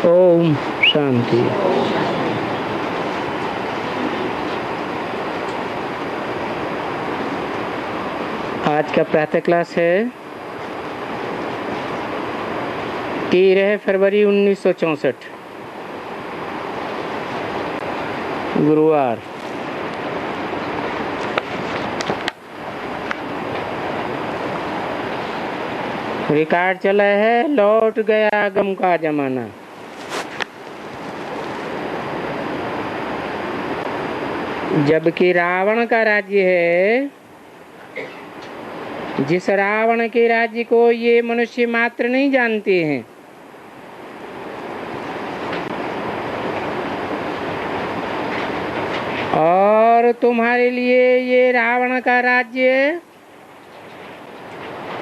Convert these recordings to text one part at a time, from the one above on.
ओम शांति। आज का प्रातः क्लास है 13 फरवरी 1964 गुरुवार। रिकॉर्ड चला है लौट गया गम का जमाना। जबकि रावण का राज्य है, जिस रावण के राज्य को ये मनुष्य मात्र नहीं जानते हैं, और तुम्हारे लिए ये रावण का राज्य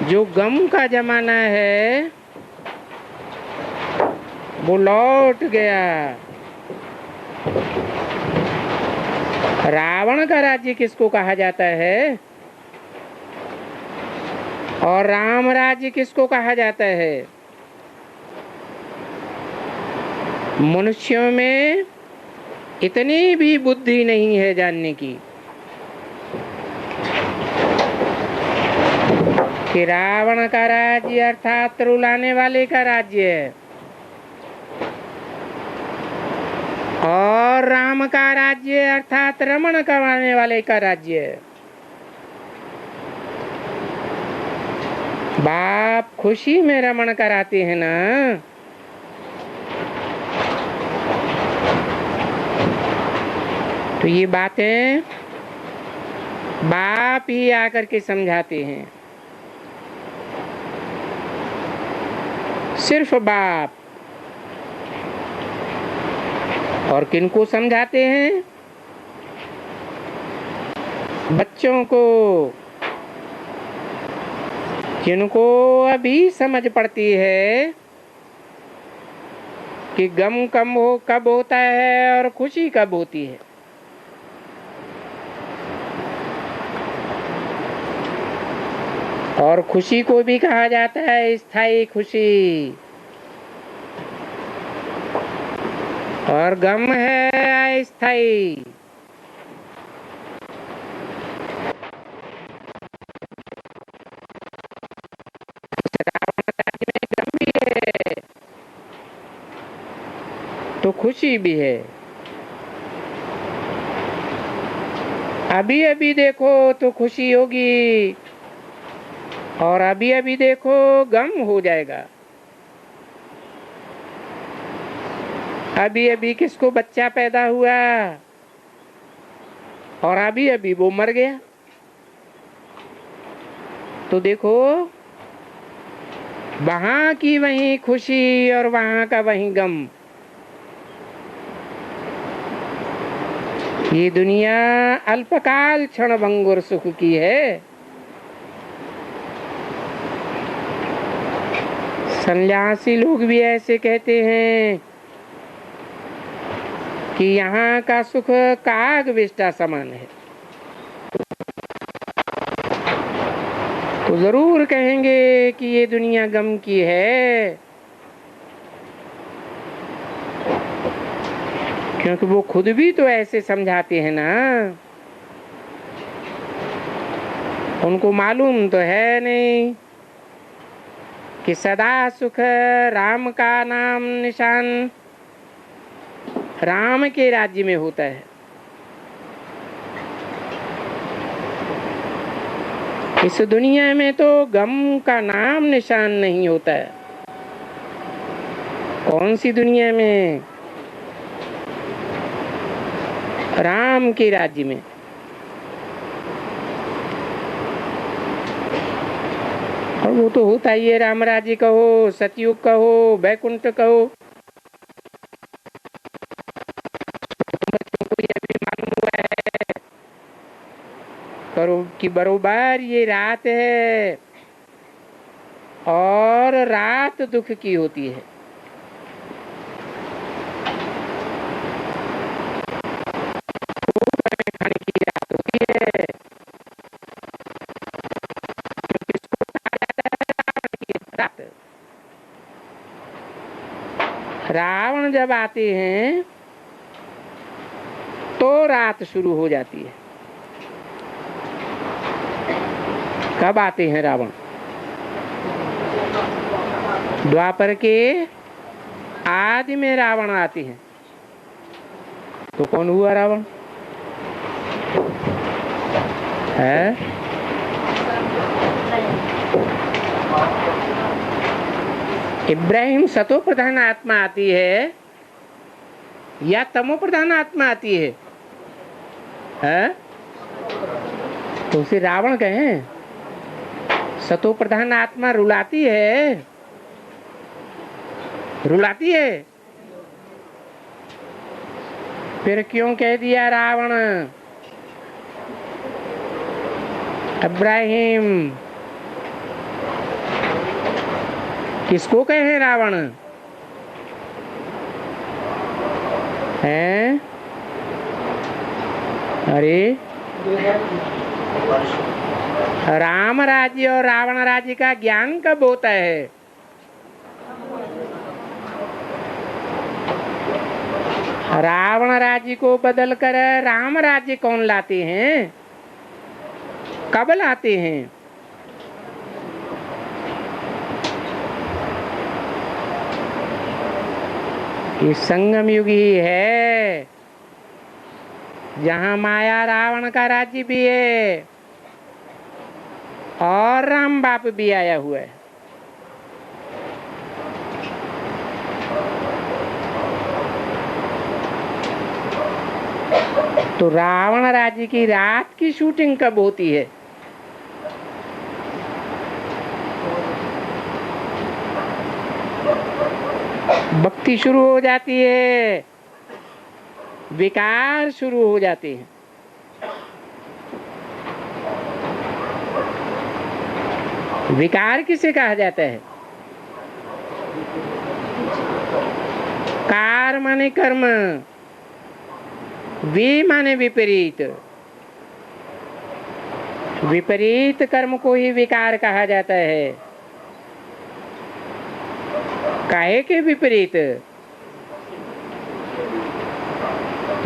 जो गम का जमाना है वो लौट गया। रावण का राज्य किसको कहा जाता है और राम राज्य किसको कहा जाता है? मनुष्यों में इतनी भी बुद्धि नहीं है जानने की कि रावण का राज्य अर्थात रुलाने वाले का राज्य है और राम का राज्य अर्थात रमण करवाने वाले का राज्य है। बाप खुशी में रमण कराते हैं ना, तो ये बातें बाप ही आकर के समझाते हैं, सिर्फ बाप। और किनको समझाते हैं? बच्चों को, जिनको अभी समझ पड़ती है कि गम कब होता है और खुशी कब होती है। और खुशी को भी कहा जाता है स्थायी खुशी, और गम है अस्थायी। गम भी है तो खुशी भी है। अभी अभी देखो तो खुशी होगी और अभी अभी देखो गम हो जाएगा। अभी अभी किसको बच्चा पैदा हुआ और अभी अभी वो मर गया, तो देखो वहां की वही खुशी और वहां का वही गम। ये दुनिया अल्पकाल क्षण भंगुर सुख की है। सन्यासी लोग भी ऐसे कहते हैं कि यहाँ का सुख काग विष्टा समान है, तो जरूर कहेंगे कि ये दुनिया गम की है, क्योंकि वो खुद भी तो ऐसे समझाते हैं ना। उनको मालूम तो है नहीं कि सदा सुख राम का नाम निशान राम के राज्य में होता है। इस दुनिया में तो गम का नाम निशान नहीं होता है। कौन सी दुनिया में? राम के राज्य में। और वो तो होता ही है, राम राज्य कहो, सतयुग कहो, वैकुंठ कहो। तुमको यह भी मालूम हुआ है कि बरोबर ये रात है और रात दुख की होती है। खाने की रात होती है, रावण जब आते हैं तो रात शुरू हो जाती है। कब आते हैं रावण? द्वापर के आदि में रावण आते हैं। तो कौन हुआ रावण? है इब्राहिम सतो प्रधान आत्मा आती है या तमो प्रधान आत्मा आती है? तो उसे रावण कहें। सतो प्रधान आत्मा रुलाती है, रुलाती है। फिर क्यों कह दिया रावण? इब्राहिम किसको कहे रावण? हैं? अरे राम राज्य और रावण राज्य का ज्ञान कब होता है? रावण राज्य को बदलकर राम राज्य कौन लाते हैं? कब लाते हैं? ये संगम युग ही है जहां माया रावण का राज्य भी है और राम बाप भी आया हुआ है। तो रावण राज्य की रात की शूटिंग कब होती है? भक्ति शुरू हो जाती है, विकार शुरू हो जाते हैं। विकार किसे कहा जाता है? कार माने कर्म, वे माने विपरीत। विपरीत कर्म को ही विकार कहा जाता है। काहे के विपरीत?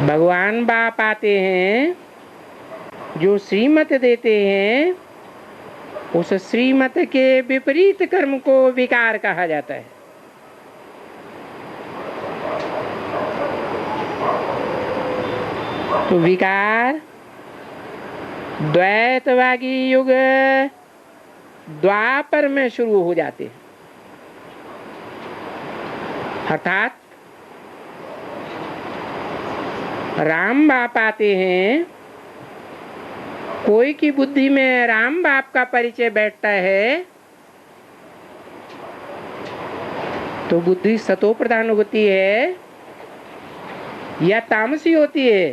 भगवान बाप आते हैं, जो श्रीमत देते हैं, उस श्रीमत के विपरीत कर्म को विकार कहा जाता है। तो विकार द्वैतवादी युग द्वापर में शुरू हो जाते हैं। अर्थात राम बाप आते हैं, कोई की बुद्धि में राम बाप का परिचय बैठता है तो बुद्धि सतो प्रधान होती है या तामसी होती है?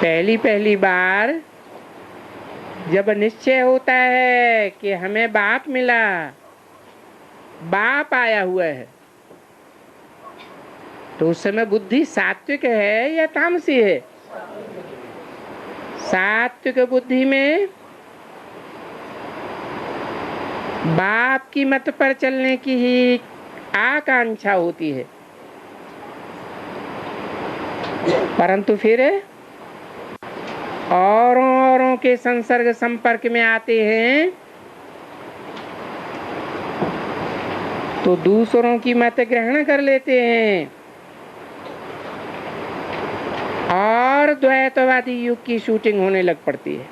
पहली बार जब निश्चय होता है कि हमें बाप मिला, बाप आया हुआ है, तो उस समय बुद्धि सात्विक है या तामसी है? सात्विक बुद्धि में बाप की मत पर चलने की ही आकांक्षा होती है, परंतु फिर औरों के संसर्ग संपर्क में आते हैं तो दूसरों की मत ग्रहण कर लेते हैं और द्वैतवादी युग की शूटिंग होने लग पड़ती है।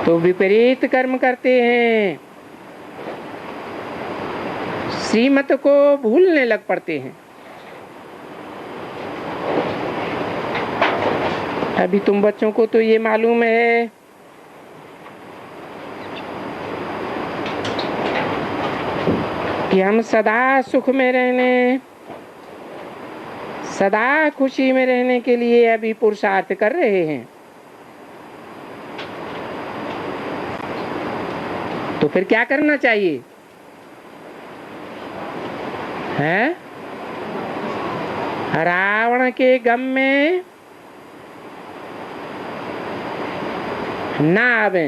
तो विपरीत कर्म करते हैं, श्रीमत को भूलने लग पड़ते हैं। अभी तुम बच्चों को तो ये मालूम है कि हम सदा सुख में रहने, सदा खुशी में रहने के लिए अभी पुरुषार्थ कर रहे हैं। तो फिर क्या करना चाहिए? है रावण के गम में ना आवे।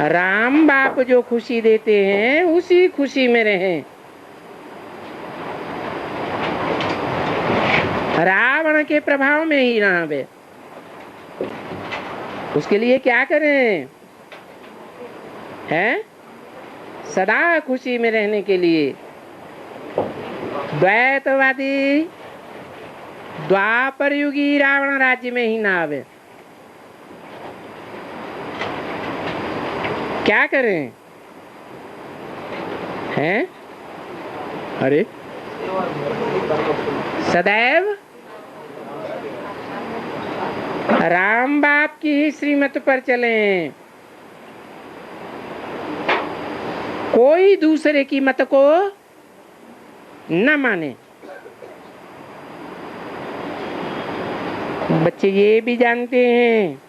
राम बाप जो खुशी देते हैं उसी खुशी में रहें। रावण के प्रभाव में ही ना आवे। उसके लिए क्या करें? हैं? सदा खुशी में रहने के लिए द्वैतवादी द्वापर युगी रावण राज्य में ही ना आवे। क्या करें? हैं? अरे सदैव राम बाप की ही श्रीमत पर चलें। कोई दूसरे की मत को न माने। बच्चे ये भी जानते हैं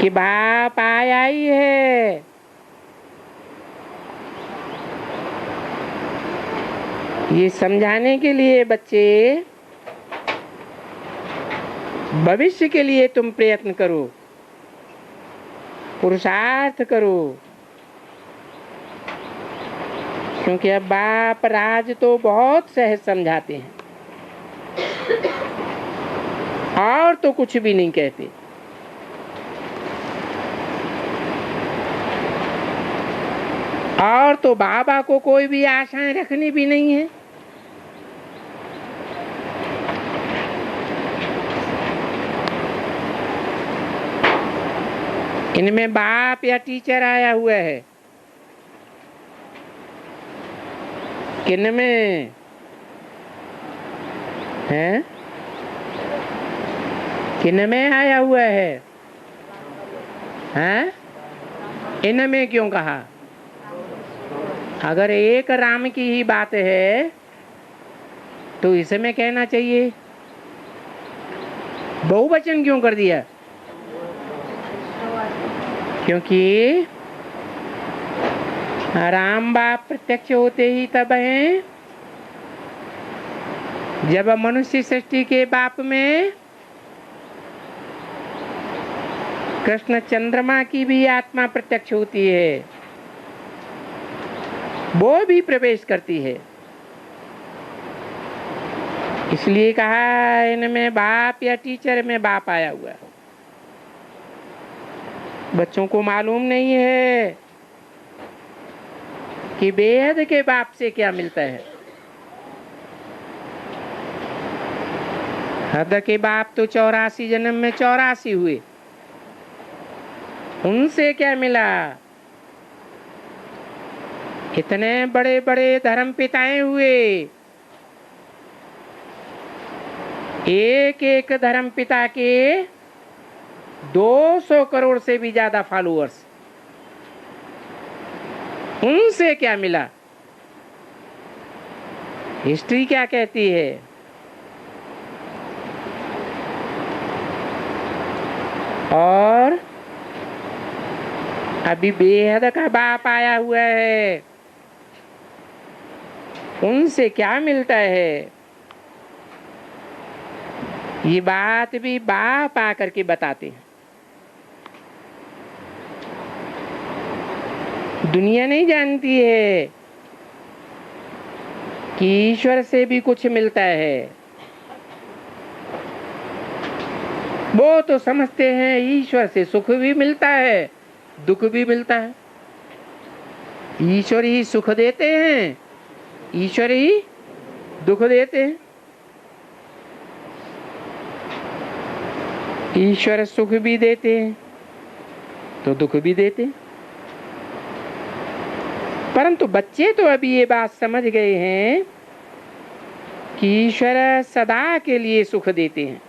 कि बाप आया ही है। ये समझाने के लिए बच्चे भविष्य के लिए तुम प्रयत्न करो, पुरुषार्थ करो। क्योंकि अब बाप राज तो बहुत सहज समझाते हैं और तो कुछ भी नहीं कहते। और तो बाबा को कोई भी आशाएं रखनी भी नहीं है। इनमें बाप या टीचर आया हुआ है। किन में है? किन में आया हुआ है? हैं? इनमें क्यों कहा? अगर एक राम की ही बात है तो इसमें कहना चाहिए, बहुवचन क्यों कर दिया? क्योंकि राम बाप प्रत्यक्ष होते ही तब हैं जब मनुष्य सृष्टि के बाप में कृष्ण चंद्रमा की भी आत्मा प्रत्यक्ष होती है, वो भी प्रवेश करती है। इसलिए कहा इनमें बाप या टीचर में बाप आया हुआ है। बच्चों को मालूम नहीं है कि बेहद के बाप से क्या मिलता है। हद के बाप तो 84 जन्म में 84 हुए, उनसे क्या मिला? इतने बड़े बड़े धर्म पिताएं हुए, एक एक धर्म पिता के 200 करोड़ से भी ज्यादा फॉलोअर्स, उनसे क्या मिला? हिस्ट्री क्या कहती है? और अभी बेहद का बाप आया हुआ है, उनसे क्या मिलता है? ये बात भी बाप आकर के बताते हैं। दुनिया नहीं जानती है कि ईश्वर से भी कुछ मिलता है। वो तो समझते हैं ईश्वर से सुख भी मिलता है, दुख भी मिलता है। ईश्वर ही सुख देते हैं, ईश्वर ही दुख देते हैं। ईश्वर सुख भी देते हैं तो दुख भी देते हैं। परंतु बच्चे तो अभी ये बात समझ गए हैं कि ईश्वर सदा के लिए सुख देते हैं।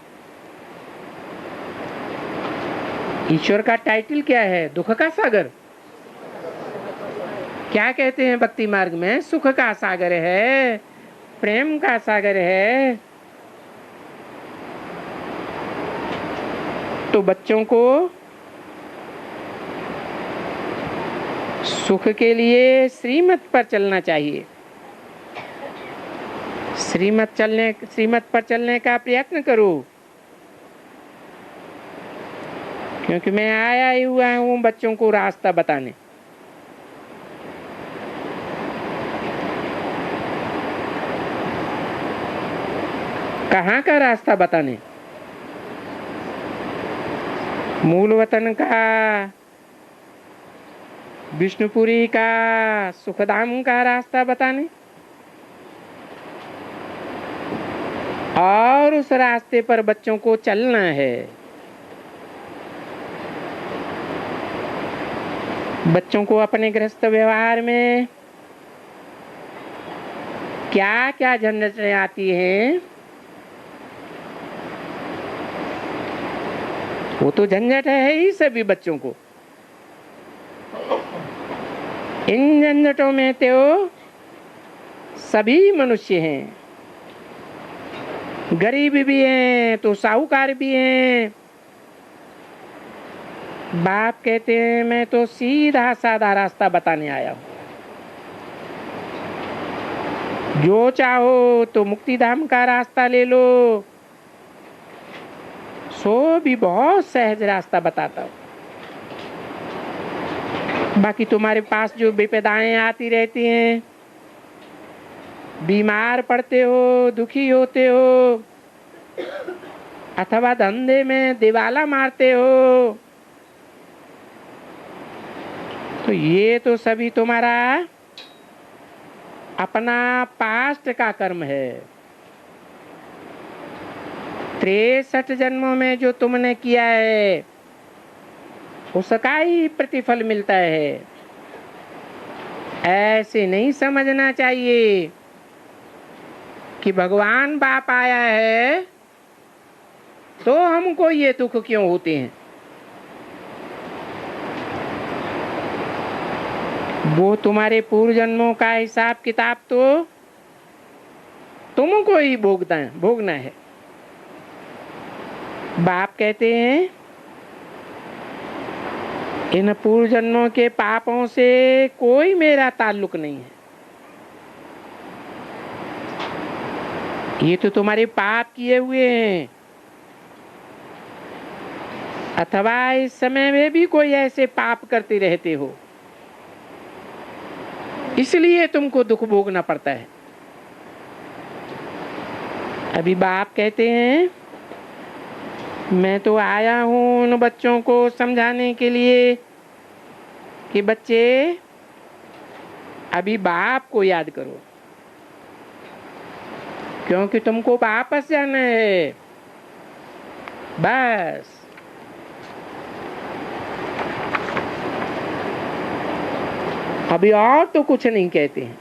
ईश्वर का टाइटल क्या है? दुख का सागर। क्या कहते हैं भक्ति मार्ग में? सुख का सागर है, प्रेम का सागर है। तो बच्चों को सुख के लिए श्रीमत पर चलना चाहिए। श्रीमत पर चलने का प्रयत्न करो, क्योंकि मैं आया ही हुआ हूँ बच्चों को रास्ता बताने। कहाँ का रास्ता बताने? मूल वतन का, विष्णुपुरी का, सुखधाम का रास्ता बताने, और उस रास्ते पर बच्चों को चलना है। बच्चों को अपने गृहस्थ व्यवहार में क्या क्या झंझटें आती हैं, वो तो झंझट है ही सभी बच्चों को। इन झंझटों में तो सभी मनुष्य हैं, गरीब भी हैं तो साहूकार भी हैं। बाप कहते हैं मैं तो सीधा साधा रास्ता बताने आया हूं, जो चाहो तो मुक्तिधाम का रास्ता ले लो, सो भी बहुत सहज रास्ता बताता हूं। बाकी तुम्हारे पास जो विपदाएं आती रहती हैं, बीमार पड़ते हो, दुखी होते हो, अथवा धंधे में दिवाला मारते हो, तो ये तो सभी तुम्हारा अपना पास्ट का कर्म है। 63 जन्मों में जो तुमने किया है उसका ही प्रतिफल मिलता है। ऐसे नहीं समझना चाहिए कि भगवान बाप आया है तो हमको ये दुख क्यों होते हैं। वो तुम्हारे पूर्व जन्मों का हिसाब किताब तो तुमको ही भोगना है। बाप कहते हैं इन पूर्व जन्मों के पापों से कोई मेरा ताल्लुक नहीं है। ये तो तुम्हारे पाप किए हुए हैं, अथवा इस समय में भी कोई ऐसे पाप करते रहते हो, इसलिए तुमको दुख भोगना पड़ता है। अभी बाप कहते हैं मैं तो आया हूं उन बच्चों को समझाने के लिए कि बच्चे अभी बाप को याद करो, क्योंकि तुमको वापस जाना है। बस अभी और तो कुछ नहीं कहते हैं।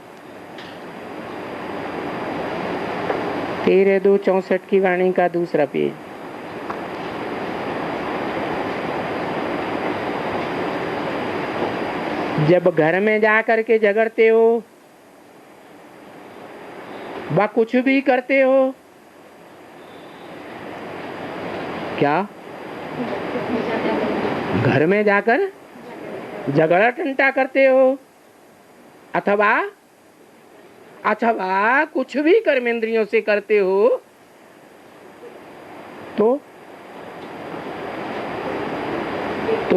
13-2-64 की वाणी का दूसरा पेज। जब घर में जा करके झगड़ते हो व कुछ भी करते हो, क्या घर में जाकर झगड़ा टंटा करते हो, अथवा कुछ भी कर्मेंद्रियों से करते हो, तो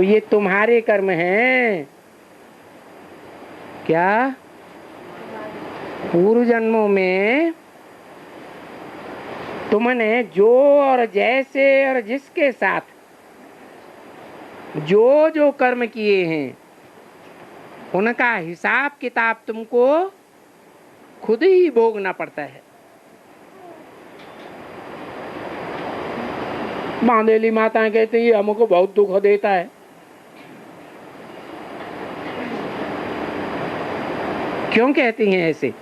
ये तुम्हारे कर्म हैं। क्या पूर्व जन्मों में तुमने जो और जैसे और जिसके साथ जो कर्म किए हैं उनका हिसाब किताब तुमको खुद ही भोगना पड़ता है। मांदेली माता कहते हैं हमको बहुत दुख देता है। क्यों कहती हैं ऐसे?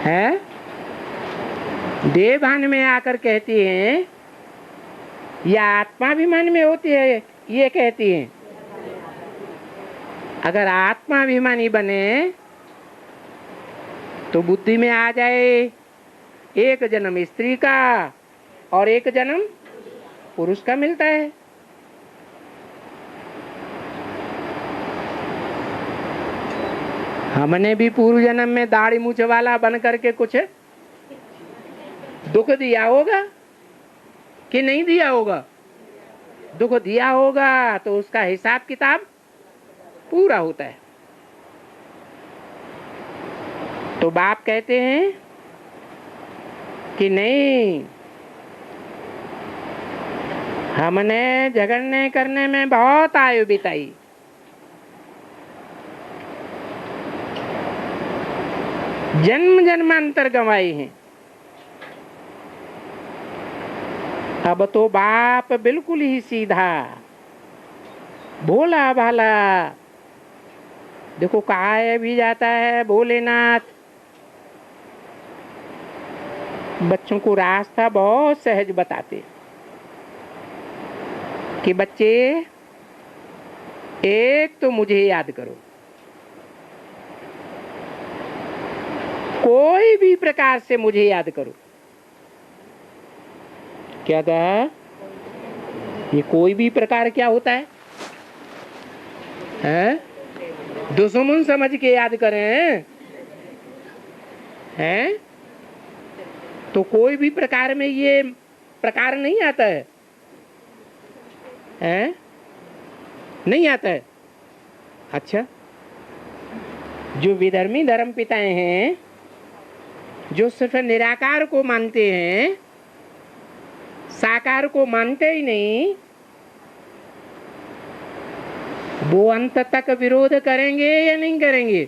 है देवभान में आकर कहती हैं या आत्माभिमान में होती है, ये कहती हैं अगर आत्माभिमानी बने तो बुद्धि में आ जाए एक जन्म स्त्री का और एक जन्म पुरुष का मिलता है। हमने भी पूर्व जन्म में दाढ़ी मूछ वाला बन करके कुछ दुख दिया होगा कि नहीं दिया होगा? दुख दिया होगा तो उसका हिसाब किताब पूरा होता है। तो बाप कहते हैं कि नहीं, हमने झगड़ने करने में बहुत आयु बिताई, जन्म जन्मांतर गंवाए हैं। अब तो बाप बिल्कुल ही सीधा, भोला भाला, देखो कहा भी जाता है भोलेनाथ बच्चों को रास्ता बहुत सहज बताते कि बच्चे एक तो मुझे याद करो, कोई भी प्रकार से मुझे याद करो। क्या कहा? ये कोई भी प्रकार क्या होता है? हैं? दुश्मन समझ के याद करें हैं? तो कोई भी प्रकार में ये प्रकार नहीं आता है, हैं? नहीं आता है। अच्छा, जो विधर्मी धर्म पिताएं हैं, जो सिर्फ निराकार को मानते हैं, साकार को मानते ही नहीं, वो अंत तक विरोध करेंगे या नहीं करेंगे?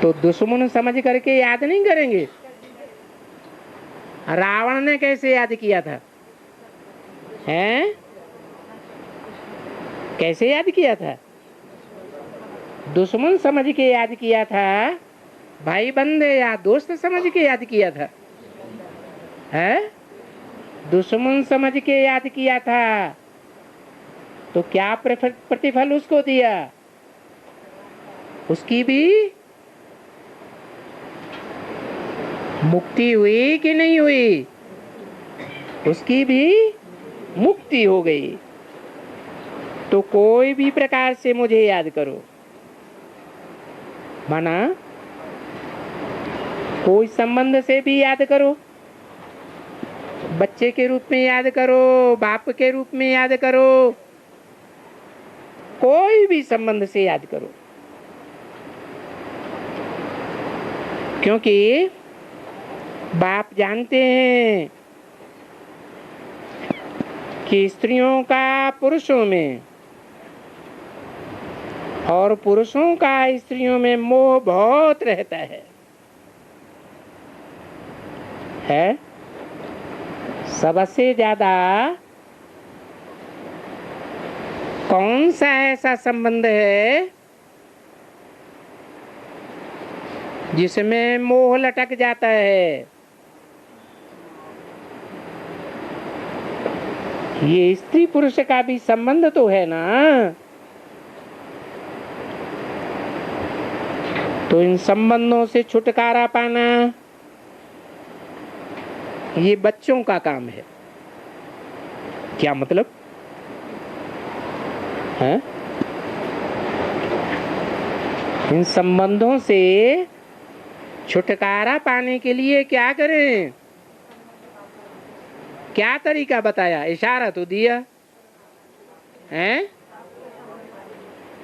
तो दुश्मन समझ करके याद नहीं करेंगे। रावण ने कैसे याद किया था? हैं? कैसे याद किया था? दुश्मन समझ के याद किया था, भाई बंदे या दोस्त समझ के याद किया था। है? दुश्मन समझ के याद किया था तो क्या प्रतिफल उसको दिया? उसकी भी मुक्ति हुई कि नहीं हुई? उसकी भी मुक्ति हो गई। तो कोई भी प्रकार से मुझे याद करो, माना कोई संबंध से भी याद करो, बच्चे के रूप में याद करो, बाप के रूप में याद करो, कोई भी संबंध से याद करो। क्योंकि बाप जानते हैं कि स्त्रियों का पुरुषों में और पुरुषों का स्त्रियों में मोह बहुत रहता है? सबसे ज्यादा कौन सा ऐसा संबंध है जिसमें मोह लटक जाता है? ये स्त्री पुरुष का भी संबंध तो है ना। तो इन संबंधों से छुटकारा पाना ये बच्चों का काम है। क्या मतलब है? इन संबंधों से छुटकारा पाने के लिए क्या करें? क्या तरीका बताया? इशारा तो दिया है,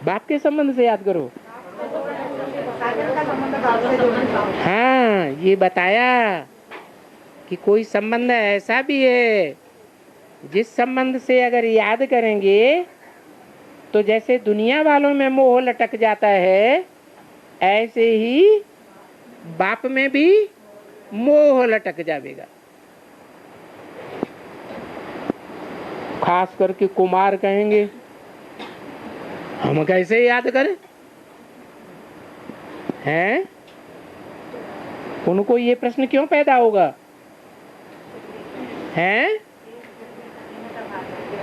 बाप के संबंध से याद करो। हाँ, ये बताया कि कोई संबंध ऐसा भी है जिस संबंध से अगर याद करेंगे तो जैसे दुनिया वालों में मोह लटक जाता है, ऐसे ही बाप में भी मोह लटक जाएगा। खास करके कुमार कहेंगे हम कैसे याद करें? हैं? उनको ये प्रश्न क्यों पैदा होगा? हैं?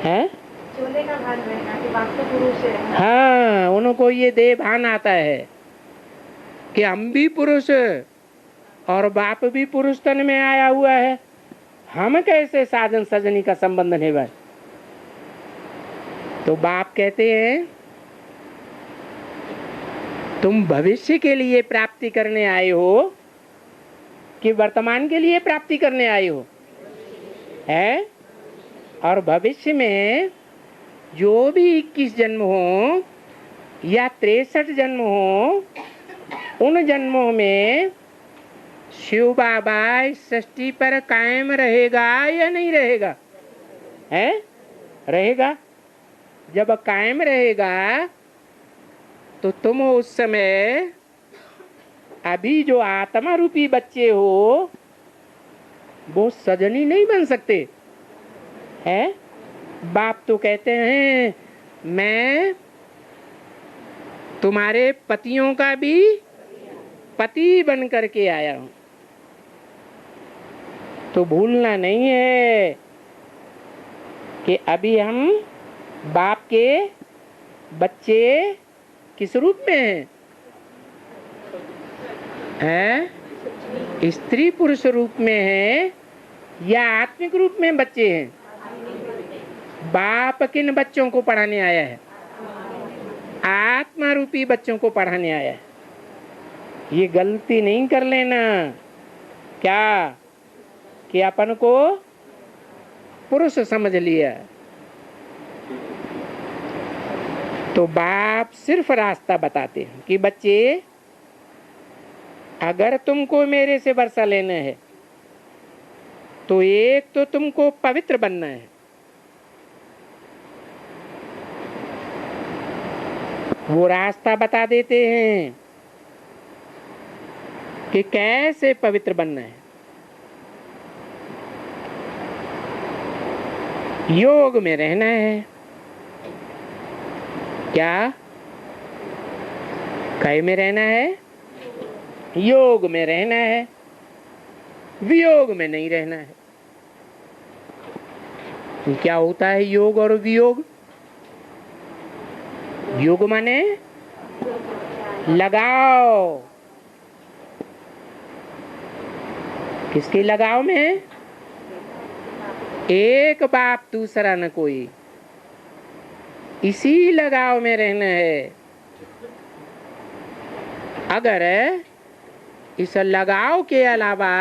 हैं? चोले का भान रहना कि बाप तो पुरुष है। हाँ, उनको ये देह भान आता है कि हम भी पुरुष और बाप भी पुरुष तन में आया हुआ है, हम कैसे साजन सजनी का संबंध निभाए? तो बाप कहते हैं तुम भविष्य के लिए प्राप्ति करने आए हो कि वर्तमान के लिए प्राप्ति करने आए हो? है? और भविष्य में जो भी 21 जन्म हो या 63 जन्म हो, उन जन्मों में शिव बाबा इस सृष्टि पर कायम रहेगा या नहीं रहेगा? है? रहेगा। जब कायम रहेगा तो तुम उस समय अभी जो आत्मा रूपी बच्चे हो वो सजनी नहीं बन सकते हैं। बाप तो कहते हैं मैं तुम्हारे पतियों का भी पति बन करके आया हूं। तो भूलना नहीं है कि अभी हम बाप के बच्चे किस रूप में हैं? स्त्री पुरुष रूप में हैं या आत्मिक रूप में बच्चे हैं? बाप किन बच्चों को पढ़ाने आया है? आत्मा रूपी बच्चों को पढ़ाने आया है। ये गलती नहीं कर लेना क्या कि अपन को पुरुष समझ लिया। तो बाप सिर्फ रास्ता बताते हैं कि बच्चे अगर तुमको मेरे से वर्षा लेना है तो एक तो तुमको पवित्र बनना है। वो रास्ता बता देते हैं कि कैसे पवित्र बनना है। योग में रहना है। क्या? काय में रहना है? योग में रहना है, वियोग में नहीं रहना है। क्या होता है योग और वियोग? योग माने लगाव। किसके लगाव में? एक बाप दूसरा न कोई, इसी लगाव में रहना है। अगर इस लगाव के अलावा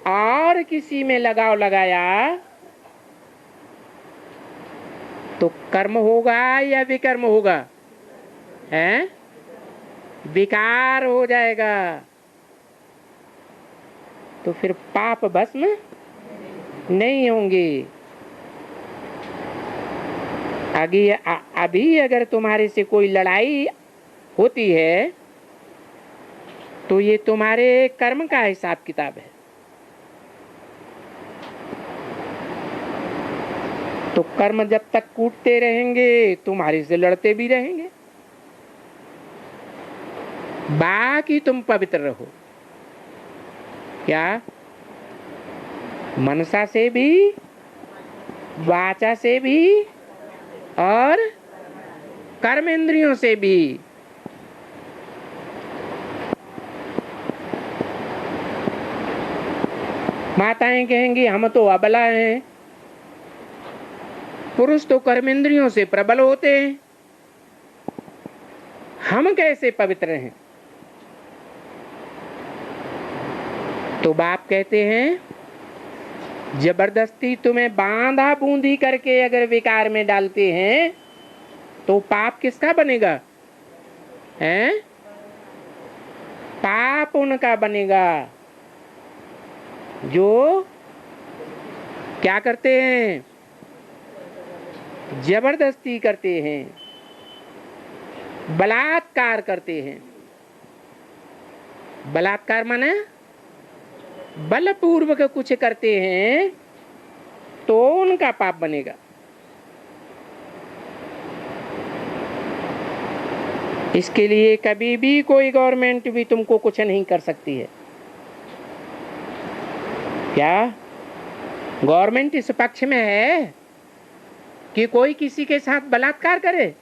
और किसी में लगाव लगाया तो कर्म होगा या विकर्म होगा? हैं? विकार हो जाएगा। तो फिर पाप भस्म नहीं होंगे। अभी अगर तुम्हारे से कोई लड़ाई होती है तो ये तुम्हारे कर्म का हिसाब किताब है। तो कर्म जब तक कूटते रहेंगे तुम्हारे से लड़ते भी रहेंगे। बाकी तुम पवित्र रहो। क्या? मनसा से भी, वाचा से भी और कर्मेंद्रियों से भी। माताएं कहेंगी हम तो अबला हैं। पुरुष तो कर्मेंद्रियों से प्रबल होते हैं, हम कैसे पवित्र हैं? तो बाप कहते हैं जबरदस्ती तुम्हें बांधा बूंदी करके अगर विकार में डालते हैं तो पाप किसका बनेगा? हैं? पाप उनका बनेगा जो क्या करते हैं? जबरदस्ती करते हैं, बलात्कार करते हैं। बलात्कार माने बलपूर्वक कुछ करते हैं तो उनका पाप बनेगा। इसके लिए कभी भी कोई गवर्नमेंट भी तुमको कुछ नहीं कर सकती है। क्या गवर्नमेंट इस पक्ष में है कि कोई किसी के साथ बलात्कार करे?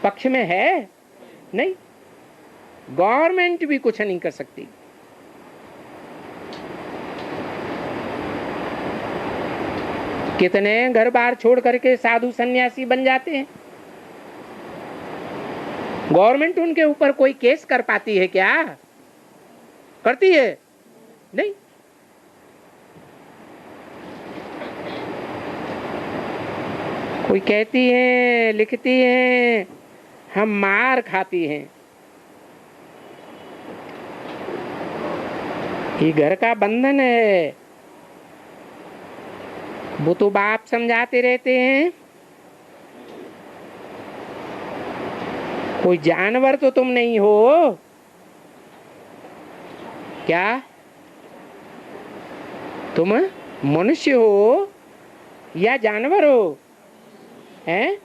पक्ष में है? नहीं, गवर्नमेंट भी कुछ नहीं कर सकती। कितने घर बार छोड़ करके साधु सन्यासी बन जाते हैं, गवर्नमेंट उनके ऊपर कोई केस कर पाती है क्या? करती है? नहीं। कोई कहती है, लिखती है, हम मार खाती हैं। ये घर का बंधन है। वो तो बाप समझाते रहते हैं। कोई जानवर तो तुम नहीं हो क्या? तुम मनुष्य हो या जानवर हो? हैं?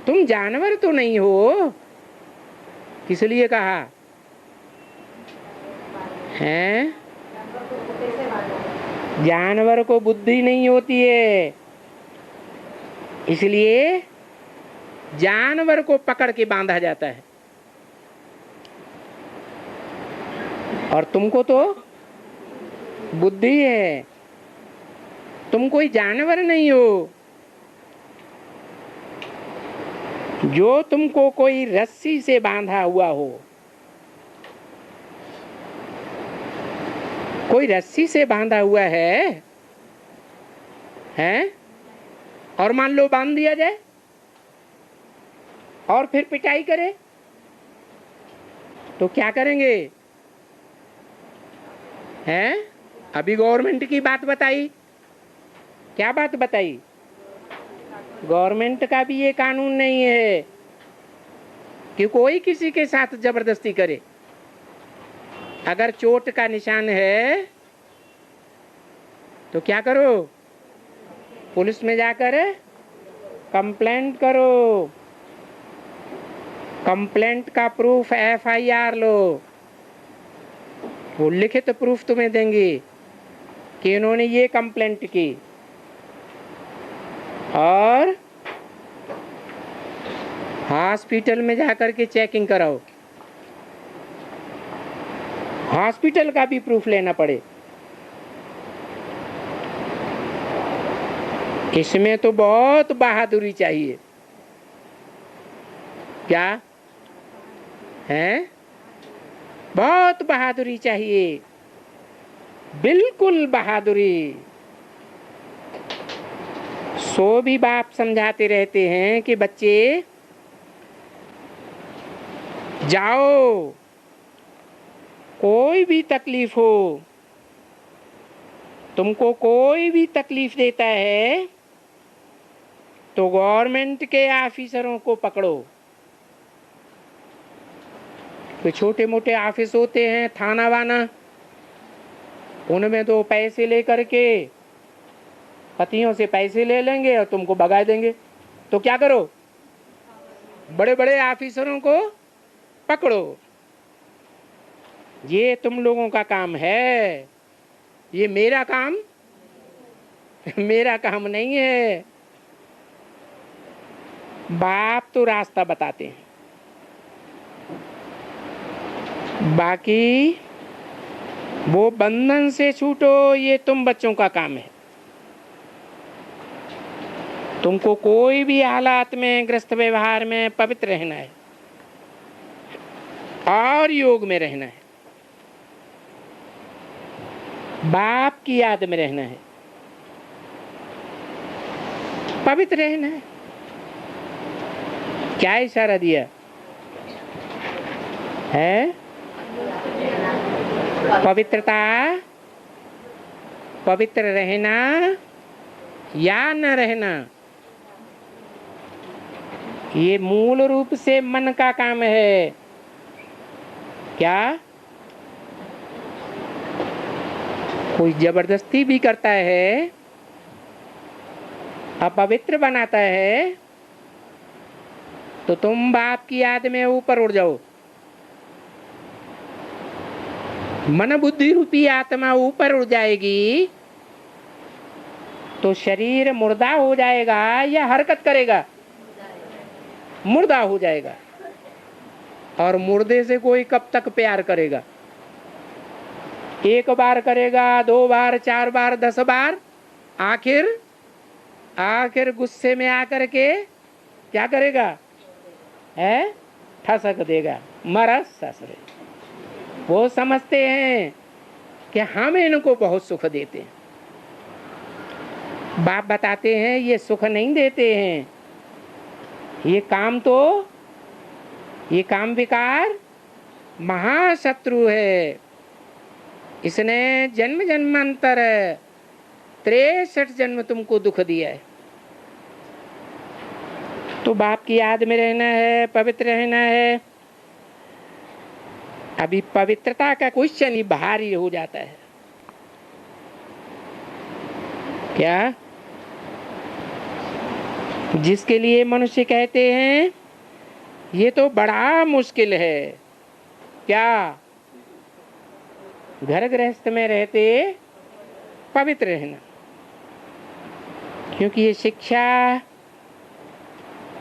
तुम जानवर तो नहीं हो। किस लिए कहा है? जानवर को बुद्धि नहीं होती है, इसलिए जानवर को पकड़ के बांधा जाता है। और तुमको तो बुद्धि है, तुम कोई जानवर नहीं हो। जो तुमको कोई रस्सी से बांधा हुआ हो, कोई रस्सी से बांधा हुआ है और मान लो बांध दिया जाए और फिर पिटाई करे तो क्या करेंगे? हैं? अभी गवर्नमेंट की बात बताई। क्या बात बताई? गवर्नमेंट का भी ये कानून नहीं है कि कोई किसी के साथ जबरदस्ती करे। अगर चोट का निशान है तो क्या करो? पुलिस में जाकर कंप्लेंट करो। कंप्लेंट का प्रूफ FIR लो। वो लिखित प्रूफ तुम्हें देंगे कि इन्होंने ये कंप्लेंट की। और हॉस्पिटल में जाकर के चेकिंग कराओ। हॉस्पिटल का भी प्रूफ लेना पड़े। इसमें तो बहुत बहादुरी चाहिए। क्या है? बहुत बहादुरी चाहिए, बिल्कुल बहादुरी। सो भी बाप समझाते रहते हैं कि बच्चे जाओ, कोई भी तकलीफ हो, तुमको कोई भी तकलीफ देता है तो गवर्नमेंट के ऑफिसरों को पकड़ो। तो छोटे मोटे ऑफिस होते हैं, थाना वाना, उनमें तो पैसे लेकर के पतियों से पैसे ले लेंगे और तुमको भगा देंगे। तो क्या करो? बड़े बड़े ऑफिसरों को पकड़ो। ये तुम लोगों का काम है, ये मेरा काम मेरा काम नहीं है। बाप तो रास्ता बताते हैं, बाकी वो बंधन से छूटो, ये तुम बच्चों का काम है। तुमको कोई भी हालात में, ग्रस्त व्यवहार में पवित्र रहना है और योग में रहना है, बाप की याद में रहना है, पवित्र रहना है। क्या इशारा दिया है? पवित्रता, पवित्र रहना या न रहना, ये मूल रूप से मन का काम है। क्या कोई जबरदस्ती भी करता है, अपवित्र बनाता है, तो तुम बाप की याद में ऊपर उड़ जाओ। मन बुद्धि रूपी आत्मा ऊपर उड़ जाएगी तो शरीर मुर्दा हो जाएगा या हरकत करेगा? मुर्दा हो जाएगा। और मुर्दे से कोई कब तक प्यार करेगा? एक बार करेगा, 2 बार, 4 बार, 10 बार, आखिर गुस्से में आकर के क्या करेगा? है ठसक देगा, मरस ससरे। वो समझते हैं कि हम इनको बहुत सुख देते हैं। बाप बताते हैं ये सुख नहीं देते हैं, ये काम विकार महाशत्रु है। इसने जन्म जन्मांतर 63 जन्म तुमको दुख दिया है। तो बाप की याद में रहना है, पवित्र रहना है। अभी पवित्रता का क्वेश्चन ही भारी हो जाता है। क्या? जिसके लिए मनुष्य कहते हैं ये तो बड़ा मुश्किल है। क्या? घर गृहस्थ में रहते पवित्र रहना, क्योंकि ये शिक्षा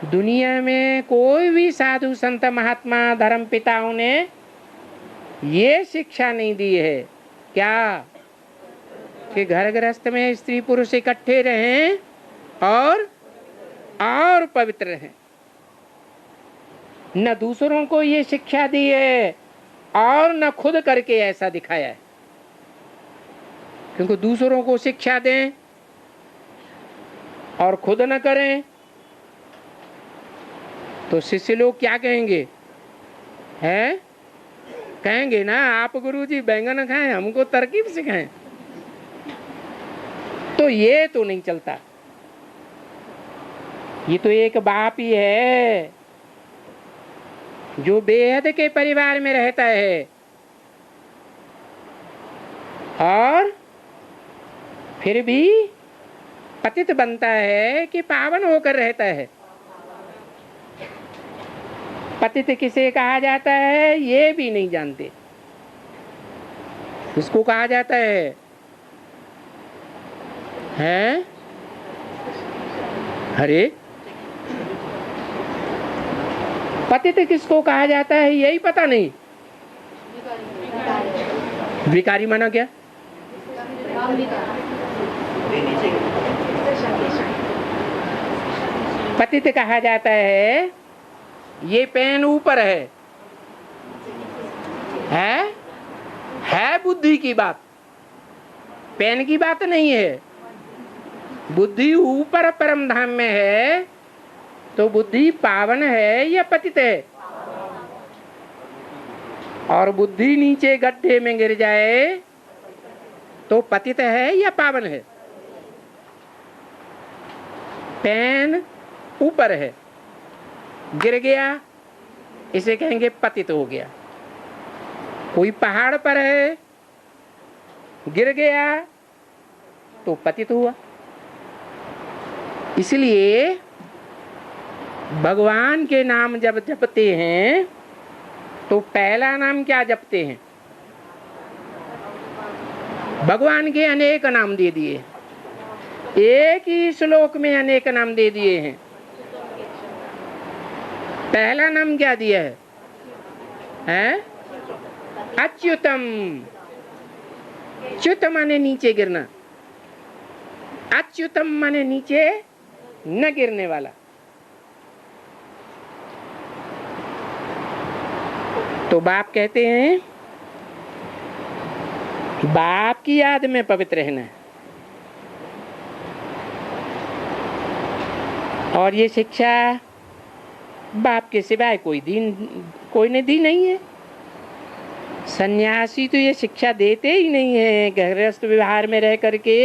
दुनिया में कोई भी साधु संत महात्मा धर्म पिताओं ने ये शिक्षा नहीं दी है। क्या? कि घर गृहस्थ में स्त्री पुरुष इकट्ठे रहें और पवित्र रहें। न दूसरों को ये शिक्षा दी है और न खुद करके ऐसा दिखाया है। क्योंकि दूसरों को शिक्षा दें और खुद न करें तो शिष्य लोग क्या कहेंगे? हैं? कहेंगे ना, आप गुरुजी बैंगन खाएं, हमको तरकीब सिखाएं। तो ये तो नहीं चलता। ये तो एक बाप ही है जो बेहद के परिवार में रहता है और फिर भी पतित बनता है कि पावन होकर रहता है। पतित किसे कहा जाता है ये भी नहीं जानते। किसको कहा जाता है? हैं? अरे पतित किसको कहा जाता है यही पता नहीं। भिखारी माना क्या? पतित कहा जाता है ये पेन ऊपर है बुद्धि की बात, पेन की बात नहीं है। बुद्धि ऊपर परम धाम में है तो बुद्धि पावन है या पतित है? और बुद्धि नीचे गड्ढे में गिर जाए तो पतित है या पावन है? पेन ऊपर है, गिर गया, इसे कहेंगे पतित हो गया। कोई पहाड़ पर है, गिर गया तो पतित हुआ। इसलिए भगवान के नाम जब जपते हैं तो पहला नाम क्या जपते हैं? भगवान के अनेक नाम दे दिए, एक ही श्लोक में अनेक नाम दे दिए हैं। पहला नाम क्या दिया है? अच्युतम। च्युत माने नीचे गिरना, अच्युतम माने नीचे न गिरने वाला। तो बाप कहते हैं बाप की याद में पवित्र रहना है। और ये शिक्षा बाप के सिवाय कोई ने दी नहीं है। सन्यासी तो ये शिक्षा देते ही नहीं है। गृहस्थ व्यवहार में रह करके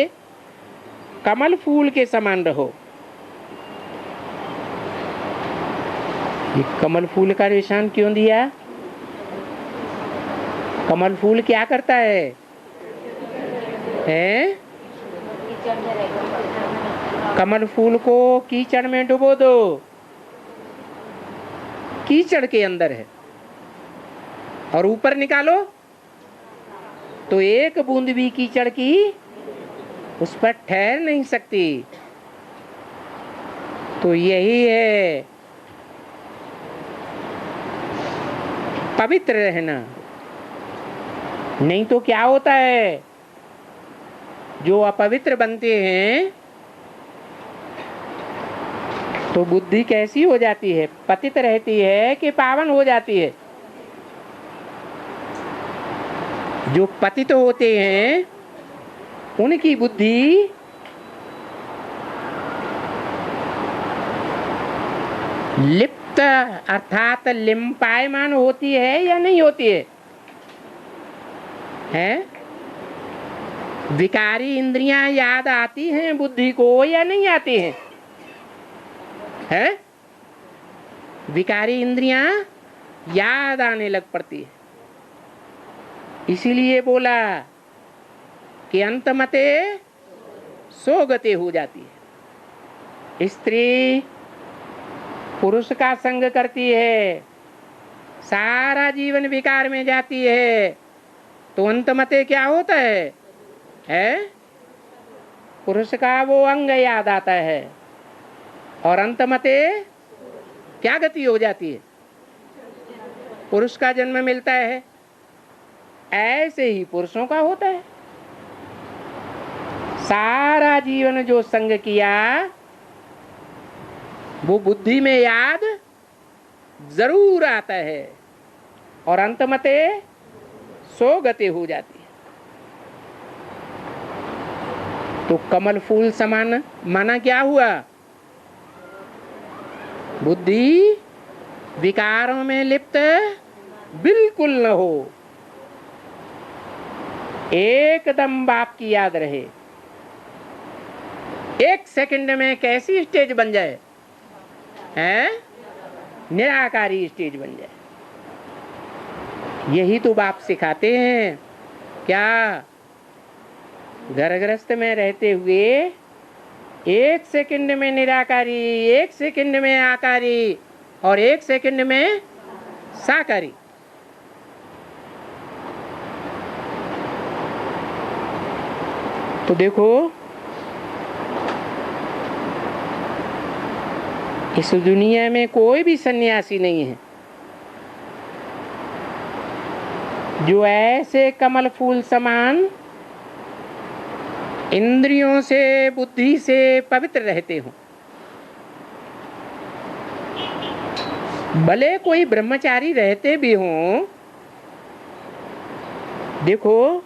कमल फूल के समान रहो। ये कमल फूल का निशान क्यों दिया? कमल फूल क्या करता है? कमल फूल को कीचड़ में डुबो दो, कीचड़ के अंदर है, और ऊपर निकालो तो एक बूंद भी कीचड़ की उस पर ठहर नहीं सकती। तो यही है पवित्र रहना। नहीं तो क्या होता है, जो अपवित्र बनते हैं तो बुद्धि कैसी हो जाती है? पतित रहती है कि पावन हो जाती है? जो पतित होते हैं उनकी बुद्धि लिप्त अर्थात लिम्पायमान होती है या नहीं होती है? हैं? विकारी इंद्रियां याद आती हैं बुद्धि को या नहीं आती हैं? हैं? विकारी इंद्रियां याद आने लग पड़ती है। इसीलिए बोला कि अंतमते सोगते हो जाती है। स्त्री पुरुष का संग करती है, सारा जीवन विकार में जाती है, तो अंतमते क्या होता है? पुरुष का वो अंग याद आता है और अंतमते क्या गति हो जाती है? पुरुष का जन्म मिलता है। ऐसे ही पुरुषों का होता है। सारा जीवन जो संग किया वो बुद्धि में याद जरूर आता है और अंतमते सो गति हो जाती है। तो कमल फूल समान माना क्या हुआ? बुद्धि विकारों में लिप्त बिल्कुल न हो, एकदम बाप की याद रहे। एक सेकंड में कैसी स्टेज बन जाए? हैं? निराकारी स्टेज बन जाए। यही तो बाप सिखाते हैं। क्या? घर गृहस्थ में रहते हुए एक सेकंड में निराकारी, एक सेकंड में आकारी और एक सेकंड में साकारी। तो देखो, इस दुनिया में कोई भी सन्यासी नहीं है जो ऐसे कमल फूल समान इंद्रियों से बुद्धि से पवित्र रहते हो। भले कोई ब्रह्मचारी रहते भी हों, देखो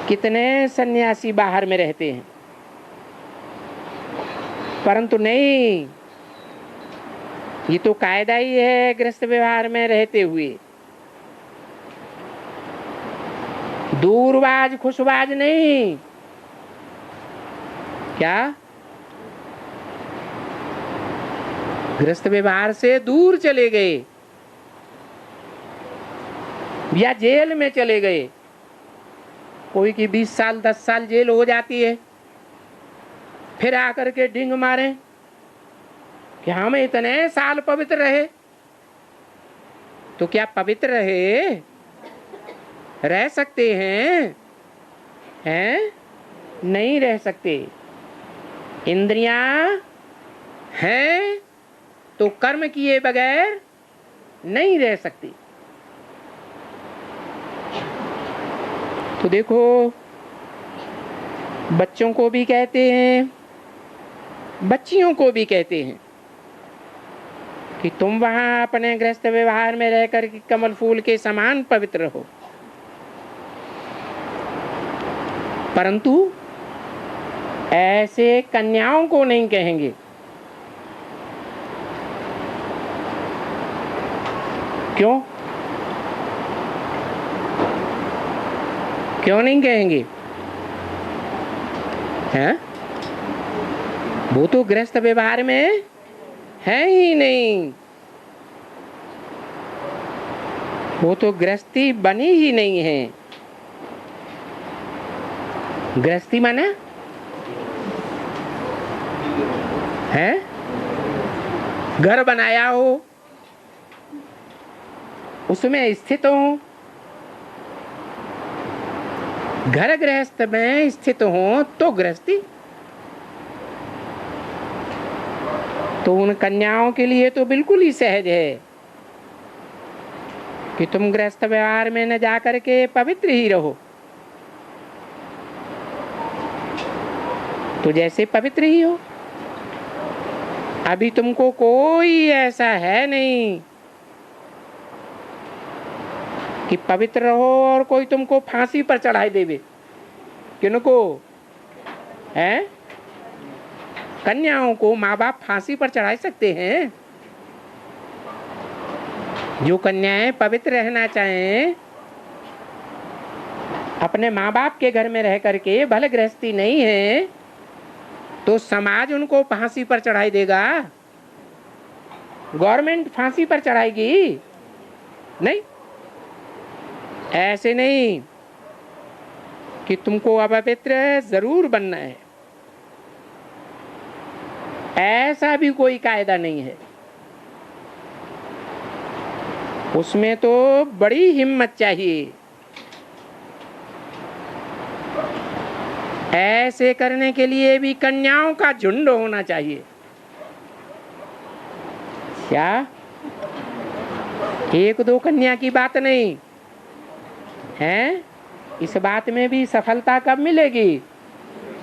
कितने सन्यासी बाहर में रहते हैं, परंतु नहीं, ये तो कायदा ही है गृहस्थ व्यवहार में रहते हुए। दूरबाज खुशबाज नहीं। क्या? गृहस्थ व्यवहार से दूर चले गए या जेल में चले गए। कोई की 20 साल 10 साल जेल हो जाती है, फिर आकर के डिंग मारे कि हम इतने साल पवित्र रहे। तो क्या पवित्र रह सकते हैं? हैं? नहीं रह सकते। इंद्रियां हैं तो कर्म किए बगैर नहीं रह सकती। तो देखो, बच्चों को भी कहते हैं, बच्चियों को भी कहते हैं कि तुम वहां अपने गृहस्थ व्यवहार में रहकर के कमल फूल के समान पवित्र हो, परंतु ऐसे कन्याओं को नहीं कहेंगे। क्यों? क्यों नहीं कहेंगे? हैं? वो तो गृहस्थ व्यवहार में है ही नहीं, वो तो गृहस्थी बनी ही नहीं है। गृहस्थी माना है घर बनाया हो, उसमें स्थित हो, घर गृहस्थ में स्थित हो तो गृहस्थी। तो उन कन्याओं के लिए तो बिल्कुल ही सहज है कि तुम गृहस्थ व्यवहार में न जाकर के पवित्र ही रहो। तो जैसे पवित्र ही हो। अभी तुमको कोई ऐसा है नहीं कि पवित्र रहो और कोई तुमको फांसी पर चढ़ाई देवे। किनको है? कन्याओं को माँ बाप फांसी पर चढ़ा सकते हैं। जो कन्याएं पवित्र रहना चाहें, अपने माँ बाप के घर में रह करके भले गृहस्थी नहीं है, तो समाज उनको फांसी पर चढ़ाई देगा? गवर्नमेंट फांसी पर चढ़ाएगी? नहीं। ऐसे नहीं कि तुमको अपवित्र जरूर बनना है, ऐसा भी कोई कायदा नहीं है। उसमें तो बड़ी हिम्मत चाहिए। ऐसे करने के लिए भी कन्याओं का झुंड होना चाहिए। क्या? एक दो कन्या की बात नहीं है। इस बात में भी सफलता कब मिलेगी?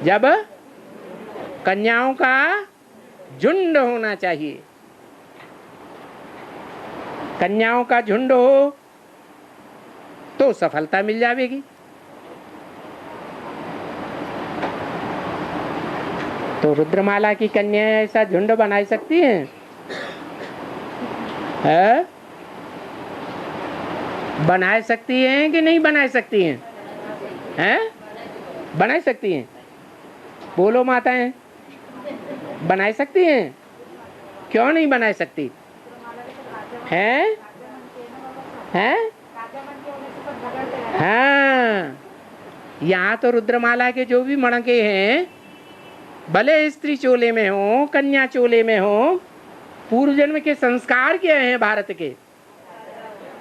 जब कन्याओं का झुंड होना चाहिए। कन्याओं का झुंड हो तो सफलता मिल जाएगी। तो रुद्रमाला की कन्याएं ऐसा झुंड बना सकती हैं? है? बना सकती हैं कि नहीं बना सकती हैं? हैं? बना सकती हैं। बोलो माताएं, बना सकती हैं? क्यों नहीं बना सकती? हैं? हैं? हाँ, यहाँ तो रुद्रमाला के जो भी मणके हैं, भले स्त्री चोले में हो, कन्या चोले में हो, पूर्व जन्म के संस्कार क्या हैं भारत के?